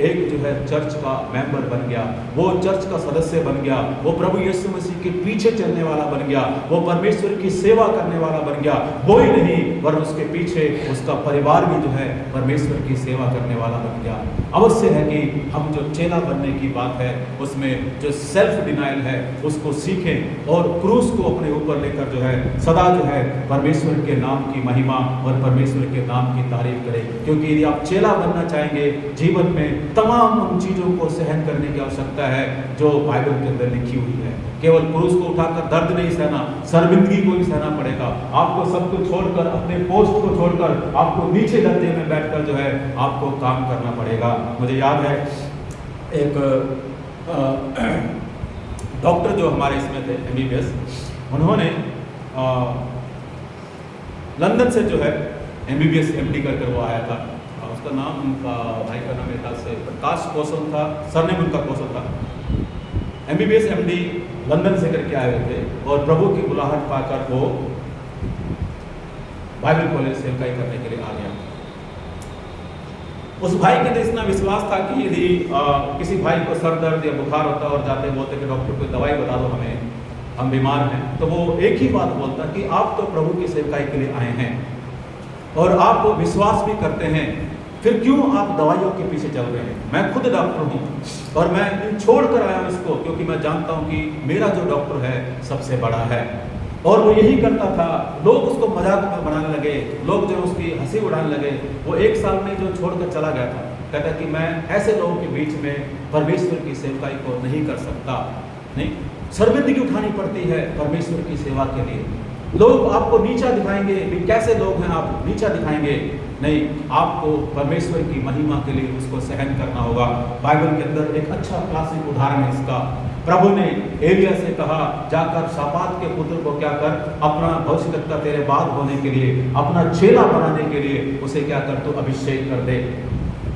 एक जो है चर्च का मेंबर बन गया, वो चर्च का सदस्य बन गया, वो प्रभु यीशु मसीह के पीछे चलने वाला बन गया, वो परमेश्वर की सेवा करने वाला बन गया। वो ही नहीं वरन उसके पीछे उसका परिवार भी जो है परमेश्वर की सेवा करने वाला बन गया। अवश्य है कि हम जो चेला बनने की बात है उसमें जो सेल्फ डिनाइल है उसको सीखें और क्रूस को अपने ऊपर लेकर जो है सदा जो है परमेश्वर के नाम की महिमा और परमेश्वर के नाम की तारीफ करें। क्योंकि यदि आप चेला बनना चाहेंगे, जीवन में तमाम उन चीज़ों को सहन करने की आवश्यकता है जो बाइबल के अंदर लिखी हुई है। केवल क्रूस को उठाकर दर्द नहीं सहना, शर्मिंदगी को भी सहना पड़ेगा। आपको सब कुछ छोड़कर, अपने पोस्ट को छोड़कर आपको नीचे दर्जे में बैठकर जो है आपको काम करना पड़ेगा। मुझे याद है एक डॉक्टर जो हमारे इसमें थे MBBS, उन्होंने लंदन से जो है MBBS MD कर वो आया था। उसका नाम, उनका भाई का नाम मेरे ख्याल से प्रकाश कौशल था, सरनेम उनका कौशल था। MBBS MD लंदन से करके आए हुए थे और प्रभु की बुलाहट पाकर वो बाइबल कॉलेज सेवकाई करने के लिए आ गया। उस भाई के इतना विश्वास था कि यदि किसी भाई को सर दर्द या बुखार होता और जाते बोलते कि डॉक्टर कोई दवाई बता दो हमें, हम बीमार हैं, तो वो एक ही बात बोलता कि आप तो प्रभु की सेवकाई के लिए आए हैं और आप विश्वास भी करते हैं, फिर क्यों आप दवाइयों के पीछे चल रहे हैं? मैं खुद डॉक्टर हूँ और मैं छोड़ कर आया हूँ इसको, क्योंकि मैं जानता हूँ कि मेरा जो डॉक्टर है सबसे बड़ा है। और वो यही करता था। लोग उसको मजाक में बनाने लगे, लोग जो उसकी हंसी उड़ाने लगे। वो एक साल में जो छोड़कर चला गया था, कहता कि मैं ऐसे लोगों के बीच में परमेश्वर की सेवकाई को नहीं कर सकता। नहीं, शर्मिंदगी उठानी पड़ती है परमेश्वर की सेवा के लिए। लोग आपको नीचा दिखाएंगे, भी कैसे लोग हैं आप, नीचा दिखाएंगे। नहीं, आपको परमेश्वर की महिमा के लिए उसको सहन करना होगा। बाइबल के अंदर एक अच्छा क्लासिक उदाहरण है इसका। प्रभु ने एलिया से कहा, जाकर शापात के पुत्र को क्या कर, अपना भविष्यद्वक्ता तेरे बाद होने के लिए, अपना चेला बनाने के लिए उसे क्या कर, तो अभिषेक कर दे।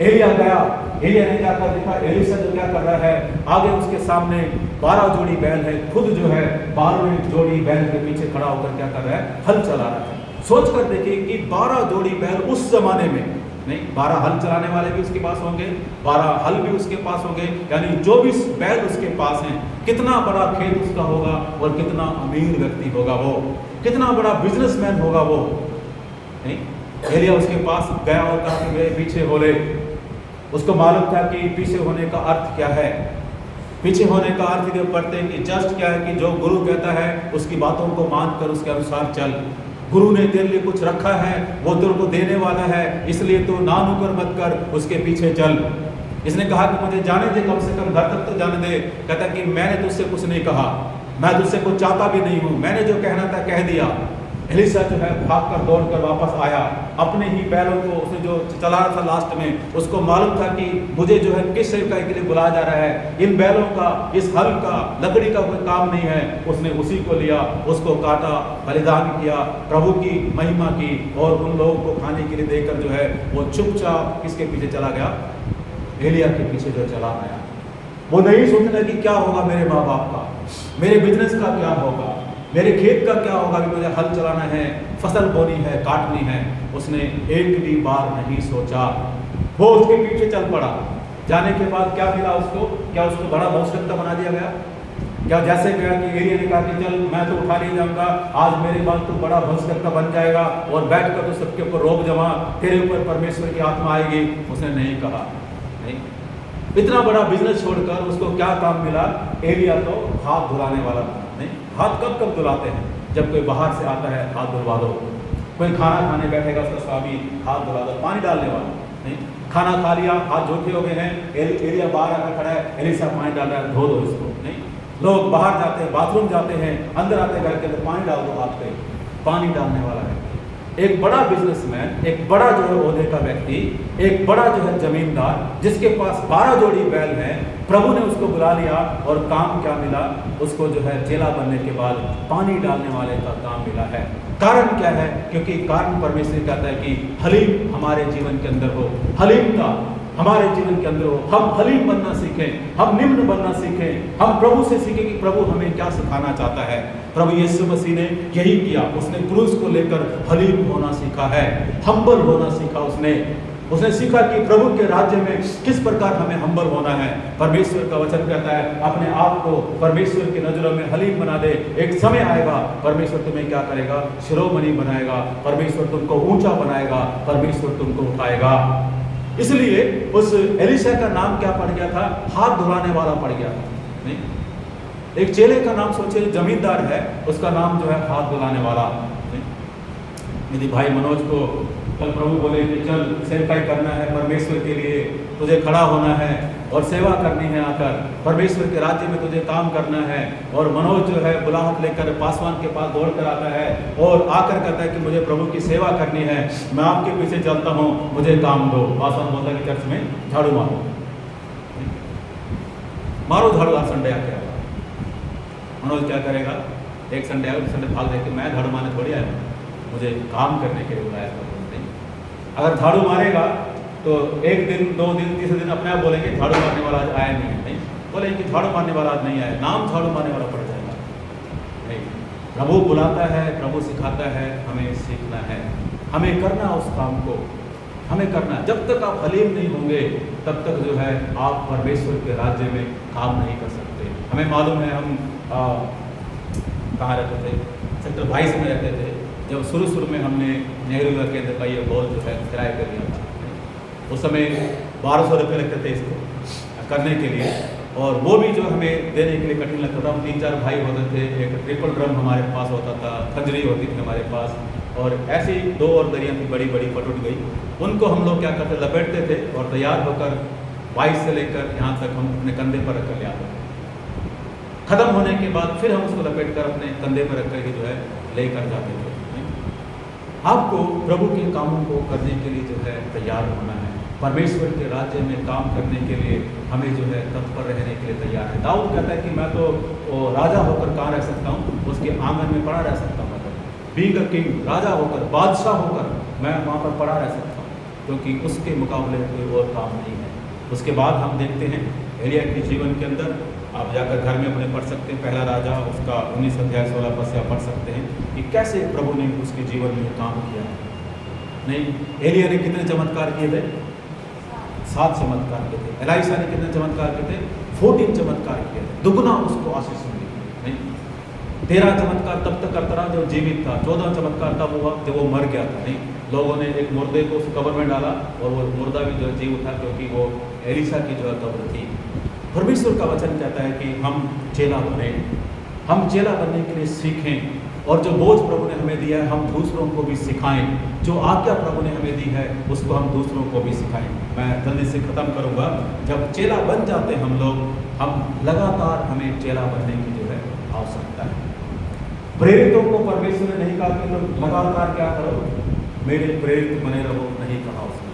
एलिया गया, एलिया ने जाकर देखा एलीशा जो क्या कर रहा है। आगे उसके सामने 12 जोड़ी बैल है, खुद जो है 12वीं जोड़ी बैल के पीछे खड़ा होकर क्या कर रहा है, हल चला रहा है। सोच कर देखिए कि 12 जोड़ी बैल उस जमाने में, नहीं 12 हल चलाने वाले भी उसके पास होंगे, 12 हल भी उसके पास होंगे, यानी 24 बैल उसके पास हैं। कितना बड़ा खेत उसका होगा और कितना अमीर व्यक्ति होगा वो, कितना बड़ा बिजनेसमैन होगा वो। नहीं, एलिया उसके पास गया और कहा कि मेरे पीछे हो ले। उसको मालूम था कि पीछे होने का अर्थ क्या है। पीछे होने का अर्थ जब पढ़ते हैं कि जस्ट क्या है कि जो गुरु कहता है उसकी बातों को मानकर उसके अनुसार चल। गुरु ने तेरे लिए कुछ रखा है, वो तेरे को देने वाला है, इसलिए तो ना नुकर मत कर, उसके पीछे चल। इसने कहा कि मुझे जाने दे, कम से कम घर तक तो जाने दे। कहता कि मैंने तुझसे कुछ नहीं कहा, मैं तुझसे कुछ चाहता भी नहीं हूँ, मैंने जो कहना था कह दिया। एलिशा जो है भागकर दौड़कर वापस आया, अपने ही बैलों को उसने जो चला रहा था लास्ट में, उसको मालूम था कि मुझे जो है किस सेवकाई के लिए बुलाया जा रहा है, इन बैलों का, इस हल का, लकड़ी का कोई काम नहीं है। उसने उसी को लिया, उसको काटा, बलिदान किया, प्रभु की महिमा की और उन लोगों को खाने के लिए देकर जो है वो चुपचाप किसके पीछे चला गया, एलिया के पीछे जो चला आया। वो नहीं सोचना कि क्या होगा मेरे माँ बाप का, मेरे बिजनेस का क्या होगा, मेरे खेत का क्या होगा, कि मुझे हल चलाना है, फसल बोनी है, काटनी है। उसने एक भी बार नहीं सोचा, वो उसके पीछे चल पड़ा। जाने के बाद क्या मिला उसको? क्या उसको बड़ा भविष्यवक्ता बना दिया गया? क्या जैसे गया कि एलिया ने कहा कि चल मैं तो उठा नहीं जाऊंगा, आज मेरे बाद तू बड़ा भविष्यवक्ता बन जाएगा और बैठकर तो सबके ऊपर रोब जमा, तेरे ऊपर परमेश्वर की आत्मा आएगी। उसने नहीं कहा। नहीं, इतना बड़ा बिजनेस छोड़कर उसको क्या काम मिला? एलिया तो हाथ धुलाने वाला था। नहीं, हाथ कब कब धुलाते हैं? जब कोई बाहर से आता है हाथ धुलवा दो, कोई खाना खाने बैठेगा उसका स्वामी हाथ धुला दो, पानी डालने वाला। नहीं, खाना खा लिया, हाथ झूठे हो गए हैं, एलिया बाहर आकर खड़ा है, एलिशा पानी डाल रहा है, धो दो इसको। नहीं, लोग बाहर जाते हैं, बाथरूम जाते हैं, अंदर आते घर के अंदर पानी डाल दो हाथ पे, पानी डालने वाला है। एक बड़ा बिजनेसमैन, एक बड़ा जो है ओहदे का व्यक्ति, एक बड़ा जो है जमींदार, जिसके पास 12 जोड़ी बैल हैं, प्रभु ने उसको बुला लिया और काम क्या मिला उसको? जो है चेला बनने के बाद पानी डालने वाले का काम मिला है। कारण क्या है? क्योंकि कारण परमेश्वर कहता है कि हलीम हमारे जीवन के अंदर हो, हलीमता हमारे जीवन के अंदर हो। हम हलीम बनना सीखें, हम निम्न बनना सीखें, हम प्रभु से सीखें कि प्रभु हमें क्या सिखाना चाहता है। प्रभु यीशु मसीह ने यही किया, उसने क्रूस को लेकर हलीम होना सीखा है, हम्बल होना सीखा। उसने सीखा कि प्रभु के राज्य में किस प्रकार हमें हम्बल होना है। परमेश्वर का वचन कहता है अपने आप को परमेश्वर की नजरों में हलीम बना दे, एक समय आएगा परमेश्वर तुम्हें क्या करेगा? शिरोमणि बनाएगा, परमेश्वर तुमको ऊंचा बनाएगा, परमेश्वर तुमको उठाएगा। इसलिए उस एलिशा का नाम क्या पड़ गया था? हाथ धुलाने वाला पड़ गया था। नहीं, एक चेले का नाम सोचिए, जमींदार है, उसका नाम जो है हाथ धुलाने वाला। यदि भाई मनोज को कल प्रभु बोले कि चल सेवकाई करना है परमेश्वर के लिए, तुझे खड़ा होना है और सेवा करनी है, आकर परमेश्वर के राज्य में तुझे काम करना है, और मनोज जो है बुलाहट लेकर पासवान के पास दौड़ कर आता है और आकर कहता है कि मुझे प्रभु की सेवा करनी है, मैं आपके पीछे चलता हूँ, मुझे काम दो। पासवान बोलता है कि चर्च में झाड़ू मारो, मारो झाड़ू, आज संडे आके आएगा। मनोज क्या करेगा? एक संडे आएगा, संडे भाग जाए कि मैं झाड़ू मारने थोड़ी आया, मुझे काम करने के लिए बुलाया था। अगर झाड़ू मारेगा तो एक दिन, 2 दिन, तीसरे दिन अपने आप बोलेंगे झाड़ू मारने वाला आज आया नहीं है। नहीं बोलेंगे कि झाड़ू मारने वाला आज नहीं आया, नाम झाड़ू मारने वाला पड़ जाएगा। नहीं, प्रभु बुलाता है, प्रभु सिखाता है, हमें सीखना है, हमें करना उस काम को, हमें करना। जब तक आप हलीम नहीं होंगे तब तक जो है आप परमेश्वर के राज्य में काम नहीं कर सकते। हमें मालूम है, हम कहाँ रहते थे? सेक्टर 22 में रहते थे। जब शुरू में हमने नेहरू युवा केंद्र का ये हॉल जो है किराए पर लिया था, उस समय 1200 रुपये लगते थे इसको करने के लिए, और वो भी जो हमें देने के लिए कठिन लगता था। हम 3-4 भाई होते थे, एक ट्रिपल ड्रम हमारे पास होता था, खंजरी होती थी हमारे पास, और ऐसी 2 और दरियाँ थी बड़ी बड़ी, फट उठ गई। उनको हम लोग क्या करते, लपेटते थे और तैयार होकर 22 से लेकर यहाँ तक हम अपने कंधे पर रख कर ले आते थे। खत्म होने के बाद फिर हम उसको लपेट कर अपने कंधे पर रख कर जो है लेकर जाते थे। आपको प्रभु के कामों को करने के लिए जो है तैयार होना है। परमेश्वर के राज्य में काम करने के लिए हमें जो है तत्पर रहने के लिए तैयार है। दाऊद कहता है कि मैं तो राजा होकर कहाँ रह सकता हूँ? उसके आंगन में पड़ा रह सकता हूँ। बीइंग अ किंग, राजा होकर, बादशाह होकर मैं वहाँ पर पड़ा रह सकता हूँ, क्योंकि उसके मुकाबले कोई और काम नहीं है। उसके बाद हम देखते हैं एलिया के जीवन के अंदर, आप जाकर घर में अपने पढ़ सकते हैं, पहला राजा उसका 19 अध्याय 16 पद से आप पढ़ सकते हैं कि कैसे प्रभु ने उसके जीवन में काम किया। नहीं, एलिया ने कितने चमत्कार किए थे? 7 चमत्कार किए थे। एलाइशा ने कितने चमत्कार किए थे? 14 चमत्कार किए थे। दुगना उसको आशीष मिली। नहीं, 13 चमत्कार तब तक करता रहा जब जीवित था। 14वां चमत्कार तब हुआ जब वो मर गया था। नहीं, लोगों ने एक मुर्दे को उस कब्र में डाला और वो मुर्दा भी जो जीव था, क्योंकि वो एलिशा की जो कब्र थी। परमेश्वर का वचन कहता है कि हम चेला बने, हम चेला बनने के लिए सीखें, और जो बोझ प्रभु ने हमें दिया है हम दूसरों को भी सिखाएं। जो आज्ञा प्रभु ने हमें दी है उसको हम दूसरों को भी सिखाएं। मैं जल्दी से ख़त्म करूंगा। जब चेला बन जाते हैं हम लोग, हम लगातार, हमें चेला बनने की जो है आवश्यकता है। प्रेरितों को परमेश्वर ने नहीं कहा कि तुम लगातार क्या करो, मेरे प्रेरित बने रहो, नहीं कहा उसने।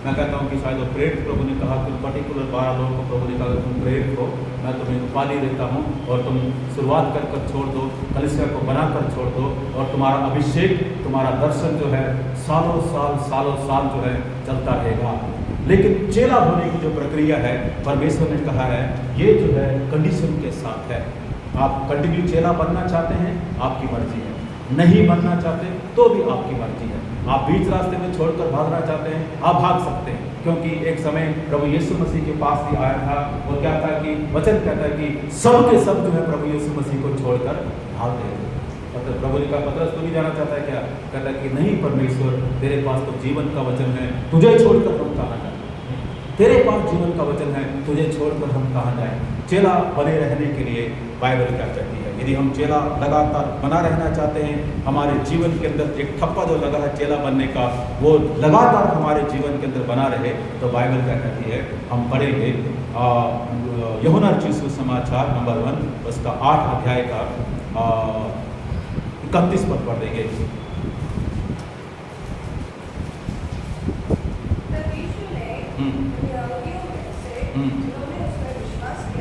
मैं कहता हूँ कि शायद वो प्रेरित प्रभु ने कहा कि पर्टिकुलर 12 लोगों को प्रभु ने कहा तुम प्रेरित हो, मैं तुम्हें उपाधि देता हूँ और तुम शुरुआत कर कर छोड़ दो, कलीसिया को बनाकर छोड़ दो और तुम्हारा अभिषेक, तुम्हारा दर्शन जो है सालों साल जो है चलता रहेगा। लेकिन चेला होने की जो प्रक्रिया है, परमेश्वर ने कहा है ये जो है कंडीशन के साथ है। आप कंटिन्यू चेला बनना चाहते हैं, आपकी मर्जी है, नहीं बनना चाहते तो भी आपकी मर्जी है। आप बीच रास्ते में छोड़कर भागना चाहते हैं, आप भाग सकते हैं, क्योंकि एक समय प्रभु यीशु मसीह के पास भी आया था और क्या था कि वचन कहता है कि सब के सब जो है प्रभु यीशु मसीह को छोड़कर भाग गए। मतलब प्रभु ने कहा पतरस तो नहीं जाना चाहता है क्या? कहता है कि नहीं परमेश्वर, तेरे पास तो जीवन का वचन है, तुझे छोड़कर हम कहाँ जाए, तेरे पास जीवन का वचन है, तुझे छोड़कर हम कहाँ जाए। चेला बने रहने के लिए बाइबल क्या कहती है, यदि हम चेला लगातार बना रहना चाहते हैं, हमारे जीवन के अंदर एक ठप्पा जो लगा है चेला बनने का, वो लगातार हमारे जीवन के अंदर बना रहे, तो बाइबल क्या कहती है, हम पढ़ेंगे यूहन्ना रचित सुसमाचार नंबर 1 उसका 8 अध्याय का 31 पद पढ़ देंगे।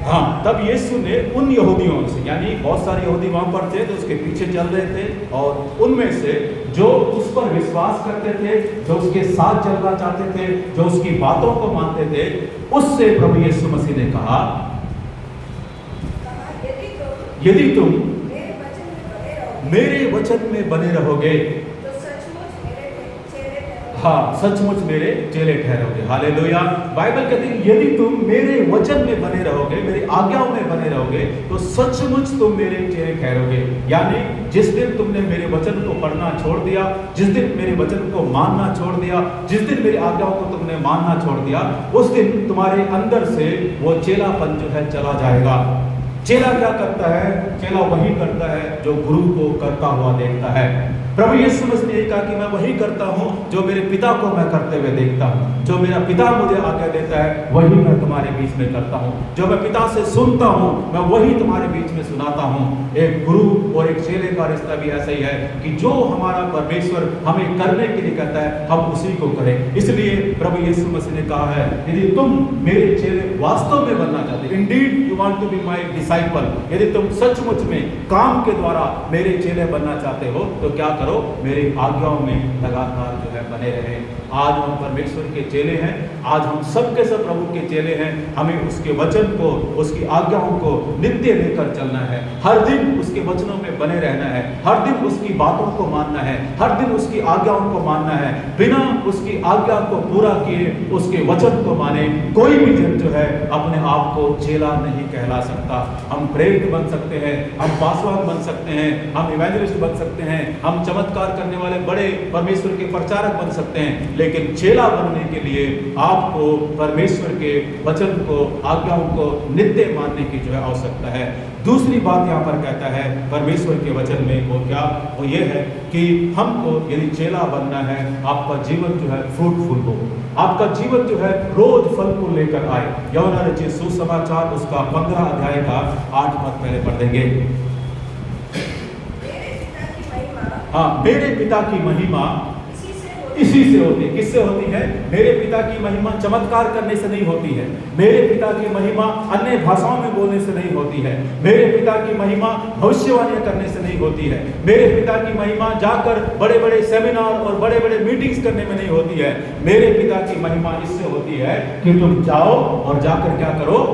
हाँ, तब यीशु ने उन यहूदियों से, यानी बहुत सारे यहूदी वहाँ पर थे तो उसके पीछे चल रहे थे, और उनमें से जो उस पर विश्वास करते थे, जो उसके साथ चलना चाहते थे, जो उसकी बातों को मानते थे, उससे प्रभु यीशु मसीह ने कहा यदि तुम मेरे वचन में बने रहोगे, हाँ सचमुच मेरे चेले ठहरोगे। हालेलुया। बाइबल कहती है यदि तुम मेरे वचन में बने रहोगे, मेरी आज्ञाओं में बने रहोगे, तो सचमुच तुम मेरे चेले ठहरोगे। यानी जिस दिन तुमने मेरे वचन को पढ़ना छोड़ दिया, जिस दिन मेरे वचन को मानना छोड़ दिया, जिस दिन मेरी आज्ञाओं को तुमने मानना छोड़ दिया, उस दिन तुम्हारे अंदर से वो चेलापन जो है चला जाएगा। चेला क्या करता है? चेला वही करता है जो गुरु को करता हुआ देखता है। प्रभु यीशु मसीह ने कहा कि मैं वही करता हूँ जो मेरे पिता को मैं करते हुए देखता हूँ। जो मेरा पिता मुझे आज्ञा देता है वही मैं तुम्हारे बीच में करता हूँ। जो मैं पिता से सुनता हूँ मैं वही तुम्हारे बीच में सुनाता हूँ। एक गुरु और एक चेले का रिश्ता भी ऐसा ही है कि जो हमारा परमेश्वर हमें करने के लिए कहता है हम उसी को करें। इसलिए प्रभु यीशु मसीह ने कहा है यदि तुम मेरे चेले वास्तव में बनना चाहते, indeed you want to be my disciple, यदि तुम सचमुच में काम के द्वारा मेरे चेले बनना चाहते हो तो क्या करो, मेरी आज्ञाओं में लगातार जो है बने रहे। आज हम परमेश्वर के चेले हैं, आज हम सब के सब प्रभु के चेले हैं। हमें उसके वचन को, उसकी आज्ञाओं को नित्य लेकर चलना है। हर दिन उसके वचनों में बने रहना है, हर दिन उसकी बातों को मानना है, हर दिन उसकी आज्ञाओं को मानना है। बिना उसकी आज्ञा को पूरा किए उसके वचन को माने कोई भी जन जो है अपने आप को चेला नहीं कहला सकता। हम प्रेरित बन सकते हैं, हम पासवान बन सकते हैं, हम इवेंजलिस्ट बन सकते हैं, हम चमत्कार करने वाले बड़े परमेश्वर के प्रचारक बन सकते हैं, लेकिन चेला बनने के लिए आपको परमेश्वर के वचन को, आज्ञाओं को नित्य मानने की जो है आवश्यकता है। दूसरी बात यहाँ पर कहता है परमेश्वर के वचन में, वो क्या, वो ये है कि हमको यदि चेला बनना है, आपका जीवन जो है फ्रूटफुल हो, आपका जीवन जो है रोज फल को लेकर आए। यूहन्ना रचित सुसमाचार उसका 15 अध्याय का 8 पद पहले पढ़ देंगे। हाँ, मेरे पिता की महिमा इसी से होती है। किससे होती है? मेरे पिता की महिमा चमत्कार करने से नहीं होती है, मेरे पिता की महिमा अन्य भाषाओं में बोलने से नहीं होती है, मेरे पिता की महिमा भविष्यवाणियां करने से नहीं होती है, मेरे पिता की महिमा जाकर बड़े बड़े सेमिनार और बड़े बड़े मीटिंग्स करने में नहीं होती है। मेरे पिता की महिमा इससे होती है कि तुम जाओ और जाकर क्या करो,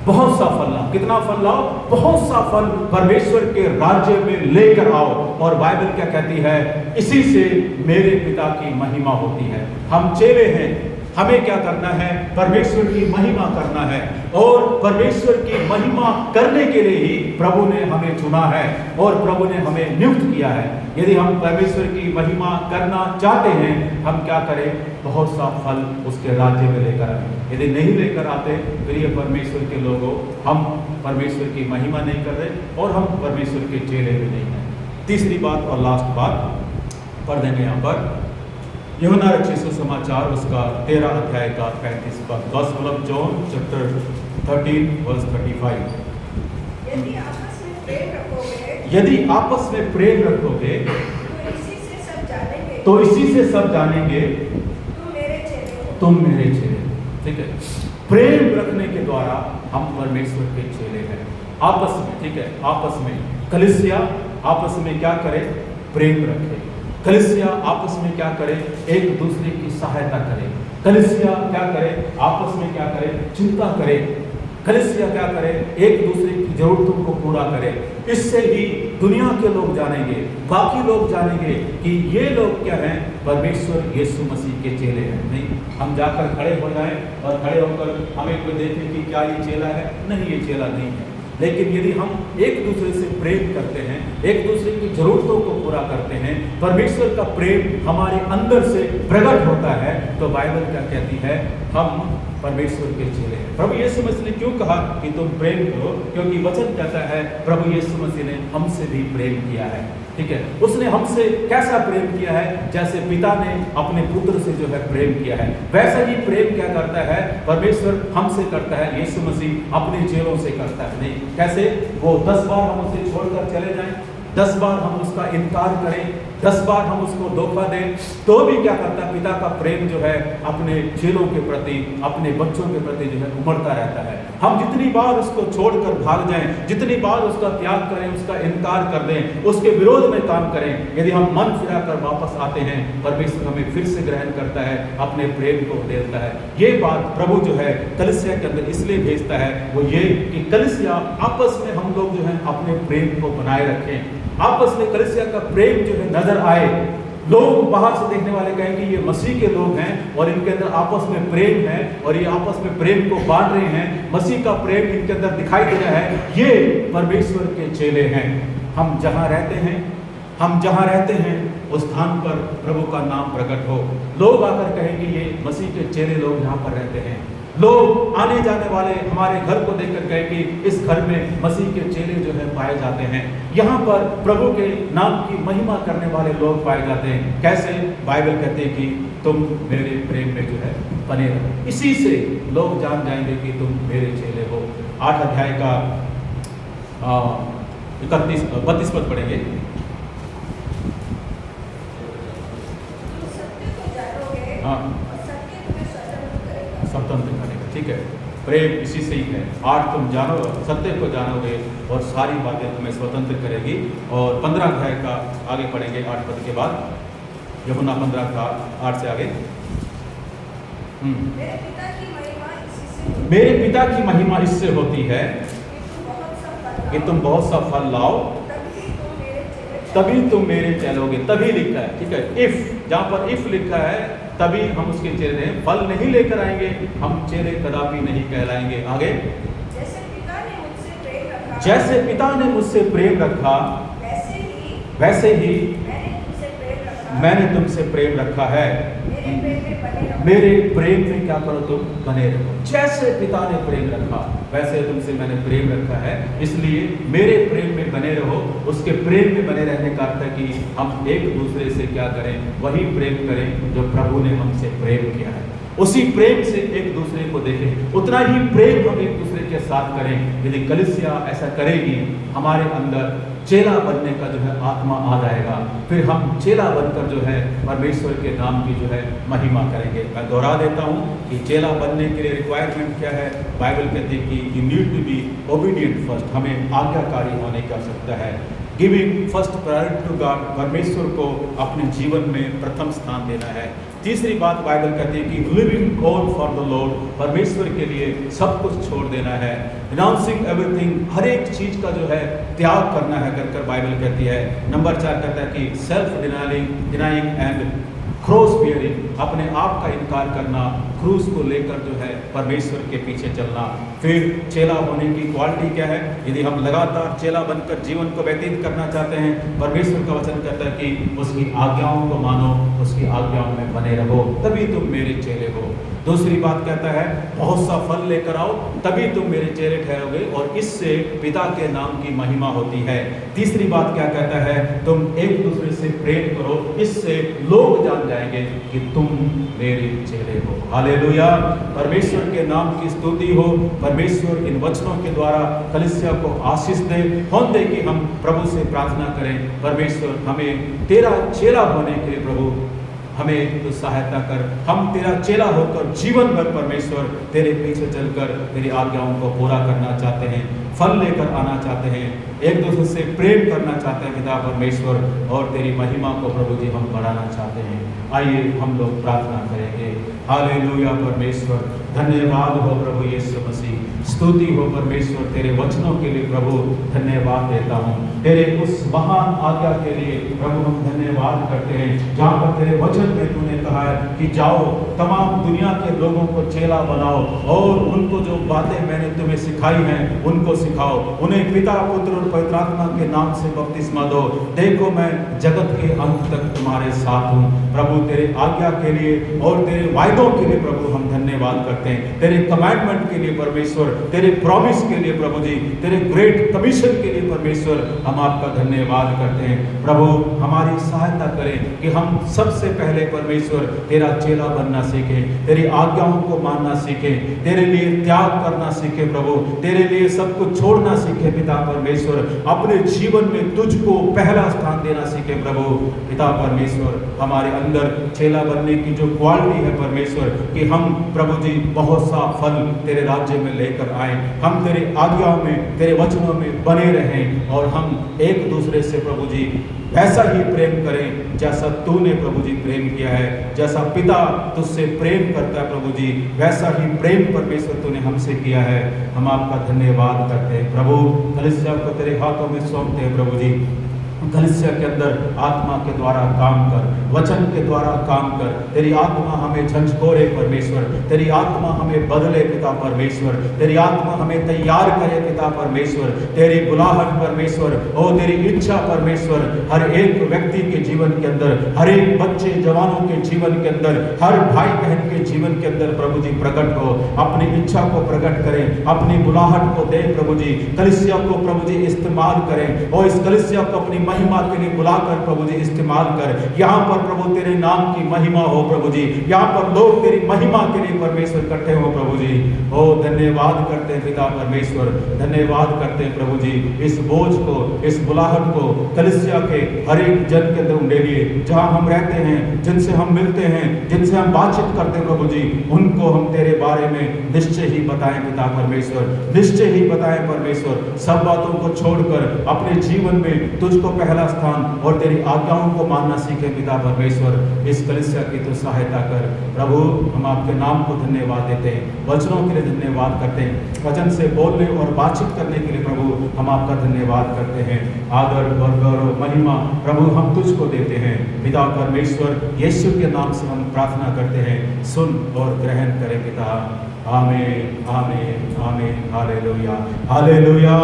बहुत सा फल लाओ। कितना फल लाओ? बहुत सा फल परमेश्वर के राज्य में लेकर आओ। और बाइबल क्या कहती है? इसी से मेरे पिता की महिमा होती है। हम चेले हैं, हमें क्या करना है? परमेश्वर की महिमा करना है, और परमेश्वर की महिमा करने के लिए ही प्रभु ने हमें चुना है और प्रभु ने हमें नियुक्त किया है। यदि हम परमेश्वर की महिमा करना चाहते हैं, हम क्या करें? बहुत सा फल उसके राज्य में लेकर आए। यदि नहीं लेकर आते, प्रिय परमेश्वर के लोगों, हम परमेश्वर की महिमा नहीं कर रहे और हम परमेश्वर के चेले भी नहीं हैं। तीसरी बात और लास्ट बात पढ़ देंगे यहाँ पर, यूहन्ना रचित सुसमाचार उसका 13 अध्याय का 35 पद, Gospel of John chapter 13 verse 35। यदि आपस में प्रेम रखोगे यदि आपस में प्रेम रखोगे तो इसी से सब जानेंगे तो इसी से सब जानेंगे तुम मेरे चेले हो। तुम मेरे चेले हो। ठीक है, प्रेम रखने के द्वारा हम परमेश्वर के चेले हैं। आपस में, ठीक है, आपस में कलीसिया आपस में क्या करे? प्रेम रखे। कलीसिया आपस में क्या करे? एक दूसरे की सहायता करे। कलीसिया क्या करे? आपस में क्या करे? चिंता करे। कलीसिया क्या करे? एक दूसरे की जरूरतों को पूरा करे। इससे ही दुनिया के लोग जानेंगे, बाकी लोग जानेंगे कि ये लोग क्या हैं? परमेश्वर यीशु मसीह के चेले हैं। नहीं हम जाकर खड़े हो जाएं और खड़े होकर हमें कोई देखे कि क्या ये चेला है? नहीं, ये चेला नहीं है। लेकिन यदि हम एक दूसरे से प्रेम करते हैं, एक दूसरे की जरूरतों को पूरा करते हैं, परमेश्वर का प्रेम हमारे अंदर से प्रकट होता है, तो बाइबल क्या कहती है? हम परमेश्वर के चेले हैं। प्रभु यीशु मसीह ने क्यों कहा कि तुम प्रेम करो? क्योंकि वचन कहता है प्रभु यीशु मसीह ने हमसे भी प्रेम किया है। ठीक है, उसने हमसे कैसा प्रेम किया है? जैसे पिता ने अपने पुत्र से जो है प्रेम किया है, वैसा ही प्रेम क्या करता है? परमेश्वर हमसे करता है, यीशु मसीह अपने चेलों से करता है। नहीं कैसे? वो 10 बार हम उसे छोड़कर चले जाएं, 10 बार हम उसका इनकार करें, 10 बार हम उसको धोखा दें, तो भी क्या करता है? पिता का प्रेम जो है अपने चेलों के प्रति, अपने बच्चों के प्रति जो है उमड़ता रहता है। हम जितनी बार उसको छोड़कर भाग जाएं, जितनी बार उसका त्याग करें, उसका इनकार कर दें, उसके विरोध में काम करें, यदि हम मन फिराकर वापस आते हैं, परमेश्वर हमें फिर से ग्रहण करता है, अपने प्रेम को देता है। ये बात प्रभु जो है कलीसिया के अंदर इसलिए भेजता है, वो ये कि कलीसिया आपस में हम लोग जो है अपने प्रेम को बनाए रखें, आपस में कलीसिया का प्रेम जो है नजर आए। लोग बाहर से देखने वाले कहें कि ये मसीह के लोग हैं और इनके अंदर आपस में प्रेम है और ये आपस में प्रेम को बांट रहे हैं, मसीह का प्रेम इनके अंदर दिखाई दे रहा है, ये परमेश्वर के चेले हैं। हम जहां रहते हैं उस स्थान पर प्रभु का नाम प्रकट हो, लोग आकर कहें कि ये मसीह के चेले लोग यहाँ पर रहते हैं। लोग आने जाने वाले हमारे घर को देखकर कहे कि इस घर में मसीह के चेले जो है पाए जाते हैं, यहाँ पर प्रभु के नाम की महिमा करने वाले लोग पाए जाते हैं। कैसे? बाइबल कहते हैं कि तुम मेरे प्रेम में जो है बने रहो, इसी से लोग जान जाएंगे कि तुम मेरे चेले हो। 8 अध्याय का 32 पद पढ़ेंगे। हाँ, स्वतंत्र करेगा। ठीक है, प्रेम इसी से ही है। 8 तुम जानो, सत्य को जानोगे और सारी बातें तुम्हें स्वतंत्र करेगी। और 15 अध्याय का आगे पढ़ेंगे 8 पद के बाद, यूहन्ना 15 का 8 से आगे। मेरे पिता की महिमा इससे होती है कि तुम बहुत सा फल लाओ, तभी तुम मेरे चेलोगे। तभी लिखा है, ठीक है, इफ, जहाँ पर इफ लिखा है तभी हम उसके चेले हैं। फल नहीं लेकर आएंगे, हम चेले कदापि नहीं कहलाएंगे। आगे, जैसे पिता ने मुझसे प्रेम रखा, वैसे ही मैंने तुमसे प्रेम रखा है। मेरे प्रेम में क्या करो? तुम बने रहो। जैसे पिता ने प्रेम रखा, वैसे तुमसे मैंने प्रेम रखा है, इसलिए मेरे प्रेम में बने रहो। उसके प्रेम में बने रहने का अर्थ है कि हम एक दूसरे से क्या करें? वही प्रेम करें जो प्रभु ने हमसे प्रेम किया है। उसी प्रेम से एक दूसरे को देखें, उतना ही प्रेम हम एक दूसरे के साथ करें। यदि कलीसिया ऐसा करेगी, हमारे अंदर चेला बनने का जो है आत्मा आ जाएगा, फिर हम चेला बनकर जो है परमेश्वर के नाम की जो है महिमा करेंगे। मैं दोहरा देता हूँ कि चेला बनने के लिए रिक्वायरमेंट क्या है? बाइबल कहती है कि you need to be obedient first, हमें आज्ञाकारी होने की आवश्यकता है। Giving first priority to God, परमेश्वर को अपने जीवन में प्रथम स्थान देना है। तीसरी बात बाइबल कहती है कि living all for the Lord, परमेश्वर के लिए सब कुछ छोड़ देना है। रिनाउंसिंग एवरीथिंग, हर एक चीज का जो है त्याग करना है कर बाइबल कहती है। नंबर 4 कहता है कि self denying and cross bearing, अपने आप का इनकार करना, क्रूस को लेकर जो है परमेश्वर के पीछे चलना। फिर चेला होने की क्वालिटी क्या है? यदि हम लगातार चेला बनकर जीवन को व्यतीत करना चाहते हैं, परमेश्वर का वचन कहता है कि उसकी आज्ञाओं को मानो, उसकी आज्ञाओं में बने रहो, तभी तुम मेरे चेले हो। दूसरी बात कहता है बहुत सा फल लेकर आओ, तभी तुम मेरे चेले ठहरोगे और इससे पिता के नाम की महिमा होती है। तीसरी बात क्या कहता है? तुम एक दूसरे से प्रेम करो, इससे लोग जान जाएंगे कि तुम मेरे चेले हो। हालेलुया, परमेश्वर के नाम की स्तुति हो। परमेश्वर इन वचनों के द्वारा कलीसिया को आशीष दे। हों दे कि हम प्रभु से प्रार्थना करें, परमेश्वर हमें तेरा चेला होने के लिए प्रभु हमें तो सहायता कर। हम तेरा चेला होकर जीवन भर परमेश्वर तेरे पीछे चलकर तेरी आज्ञाओं को पूरा करना चाहते हैं, फल लेकर आना चाहते हैं, एक दूसरे से प्रेम करना चाहते हैं पिता परमेश्वर, और तेरी महिमा को प्रभु जी हम बढ़ाना चाहते हैं। आइए हम लोग प्रार्थना करेंगे। हालेलुया परमेश्वर, धन्यवाद हो प्रभु यीशु मसीह, स्तुति हो परमेश्वर तेरे वचनों के लिए प्रभु, धन्यवाद देता हूँ। तेरे उस महान आज्ञा के लिए प्रभु हम धन्यवाद करते हैं, जहाँ पर तेरे वचन में तूने कहा है कि जाओ तमाम दुनिया के लोगों को चेला बनाओ और उनको जो बातें मैंने तुम्हें सिखाई हैं उनको सिखाओ, उन्हें पिता पुत्र और पवित्र आत्मा के नाम से बपतिस्मा दो। देखो मैं जगत के अंत तक तुम्हारे साथ हूँ। प्रभु तेरे आज्ञा के लिए और तेरे वायदों के लिए प्रभु हम धन्यवाद करते हैं, तेरे कमांडमेंट के लिए परमेश्वर, तेरे प्रॉमिस के लिए प्रभु जी, तेरे ग्रेट कमीशन के लिए परमेश्वर हम आपका धन्यवाद करते हैं। प्रभु हमारी सहायता करें कि हम सबसे पहले परमेश्वर तेरा चेला बनना सीखें, तेरी आज्ञाओं को मानना सीखें, तेरे लिए त्याग करना सीखें प्रभु, तेरे लिए सब कुछ छोड़ना सीखें पिता परमेश्वर, अपने जीवन में तुझको पहला स्थान देना सीखें प्रभु पिता परमेश्वर। हमारे अंदर चेला बनने की जो क्वालिटी है परमेश्वर, कि हम प्रभु जी बहुत सा फल तेरे राज्य में लेकर आए, हम तेरे आज्ञाओं में तेरे वचनों में बने रहें और हम एक दूसरे से प्रभु जी वैसा ही प्रेम करें जैसा तूने प्रभु जी प्रेम किया है, जैसा पिता तुझसे प्रेम करता है प्रभु जी, वैसा ही प्रेम परमेश्वर तूने हमसे किया है। हम आपका धन्यवाद करते हैं प्रभु। कलीसिया को तेरे हाथों में सौंपते हैं प्रभु जी, कलीसिया के अंदर आत्मा के द्वारा काम कर, वचन के द्वारा काम कर, तेरी आत्मा हमें झंझोरे परमेश्वर, तेरी आत्मा हमें बदले पिता परमेश्वर, तेरी आत्मा हमें तैयार करे पिता परमेश्वर, तेरी बुलाहट परमेश्वर, ओ तेरी इच्छा परमेश्वर हर एक व्यक्ति के जीवन के अंदर, हर एक बच्चे जवानों के जीवन के अंदर, हर भाई बहन के जीवन के अंदर प्रभु जी प्रकट हो, अपनी इच्छा को प्रकट करें, अपनी बुलाहट को दे प्रभु जी, कलीसिया को प्रभु जी इस्तेमाल करें और इस कलीसिया को अपनी महिमा के लिए बुलाकर प्रभु जी इस्तेमाल कर। यहाँ पर प्रभु तेरे नाम की महिमा हो प्रभु जी, यहाँ पर लोग तेरी महिमा के लिए परमेश्वर इकट्ठे हो प्रभु जी। ओ धन्यवाद करते हैं पिता परमेश्वर, धन्यवाद करते हैं प्रभु जी, इस बोझ को, इस बुलाहट को कलीसिया के हर एक जन के अंदर ले लिए, जहाँ हम रहते हैं, जिनसे हम मिलते हैं, जिनसे हम बातचीत करते हैं प्रभु जी, उनको हम तेरे बारे में निश्चय ही बताएं पिता परमेश्वर, निश्चय ही बताएं परमेश्वर। सब बातों को छोड़कर अपने जीवन में तुझको पहला स्थान और तेरी आज्ञाओं को मानना सीखे पिता परमेश्वर। इस कलीसिया की तो सहायता कर प्रभु। हम आपके नाम को धन्यवाद देते हैं, वचनों के लिए धन्यवाद करते हैं, वचन से बोलने और बातचीत करने के लिए प्रभु हम आपका धन्यवाद करते हैं। आदर और गौरव महिमा प्रभु हम तुझको देते हैं पिता परमेश्वर। यीशु के नाम से हम प्रार्थना करते हैं, सुन और ग्रहण करें पिता। आमीन आमीन आमीन। Hallelujah hallelujah.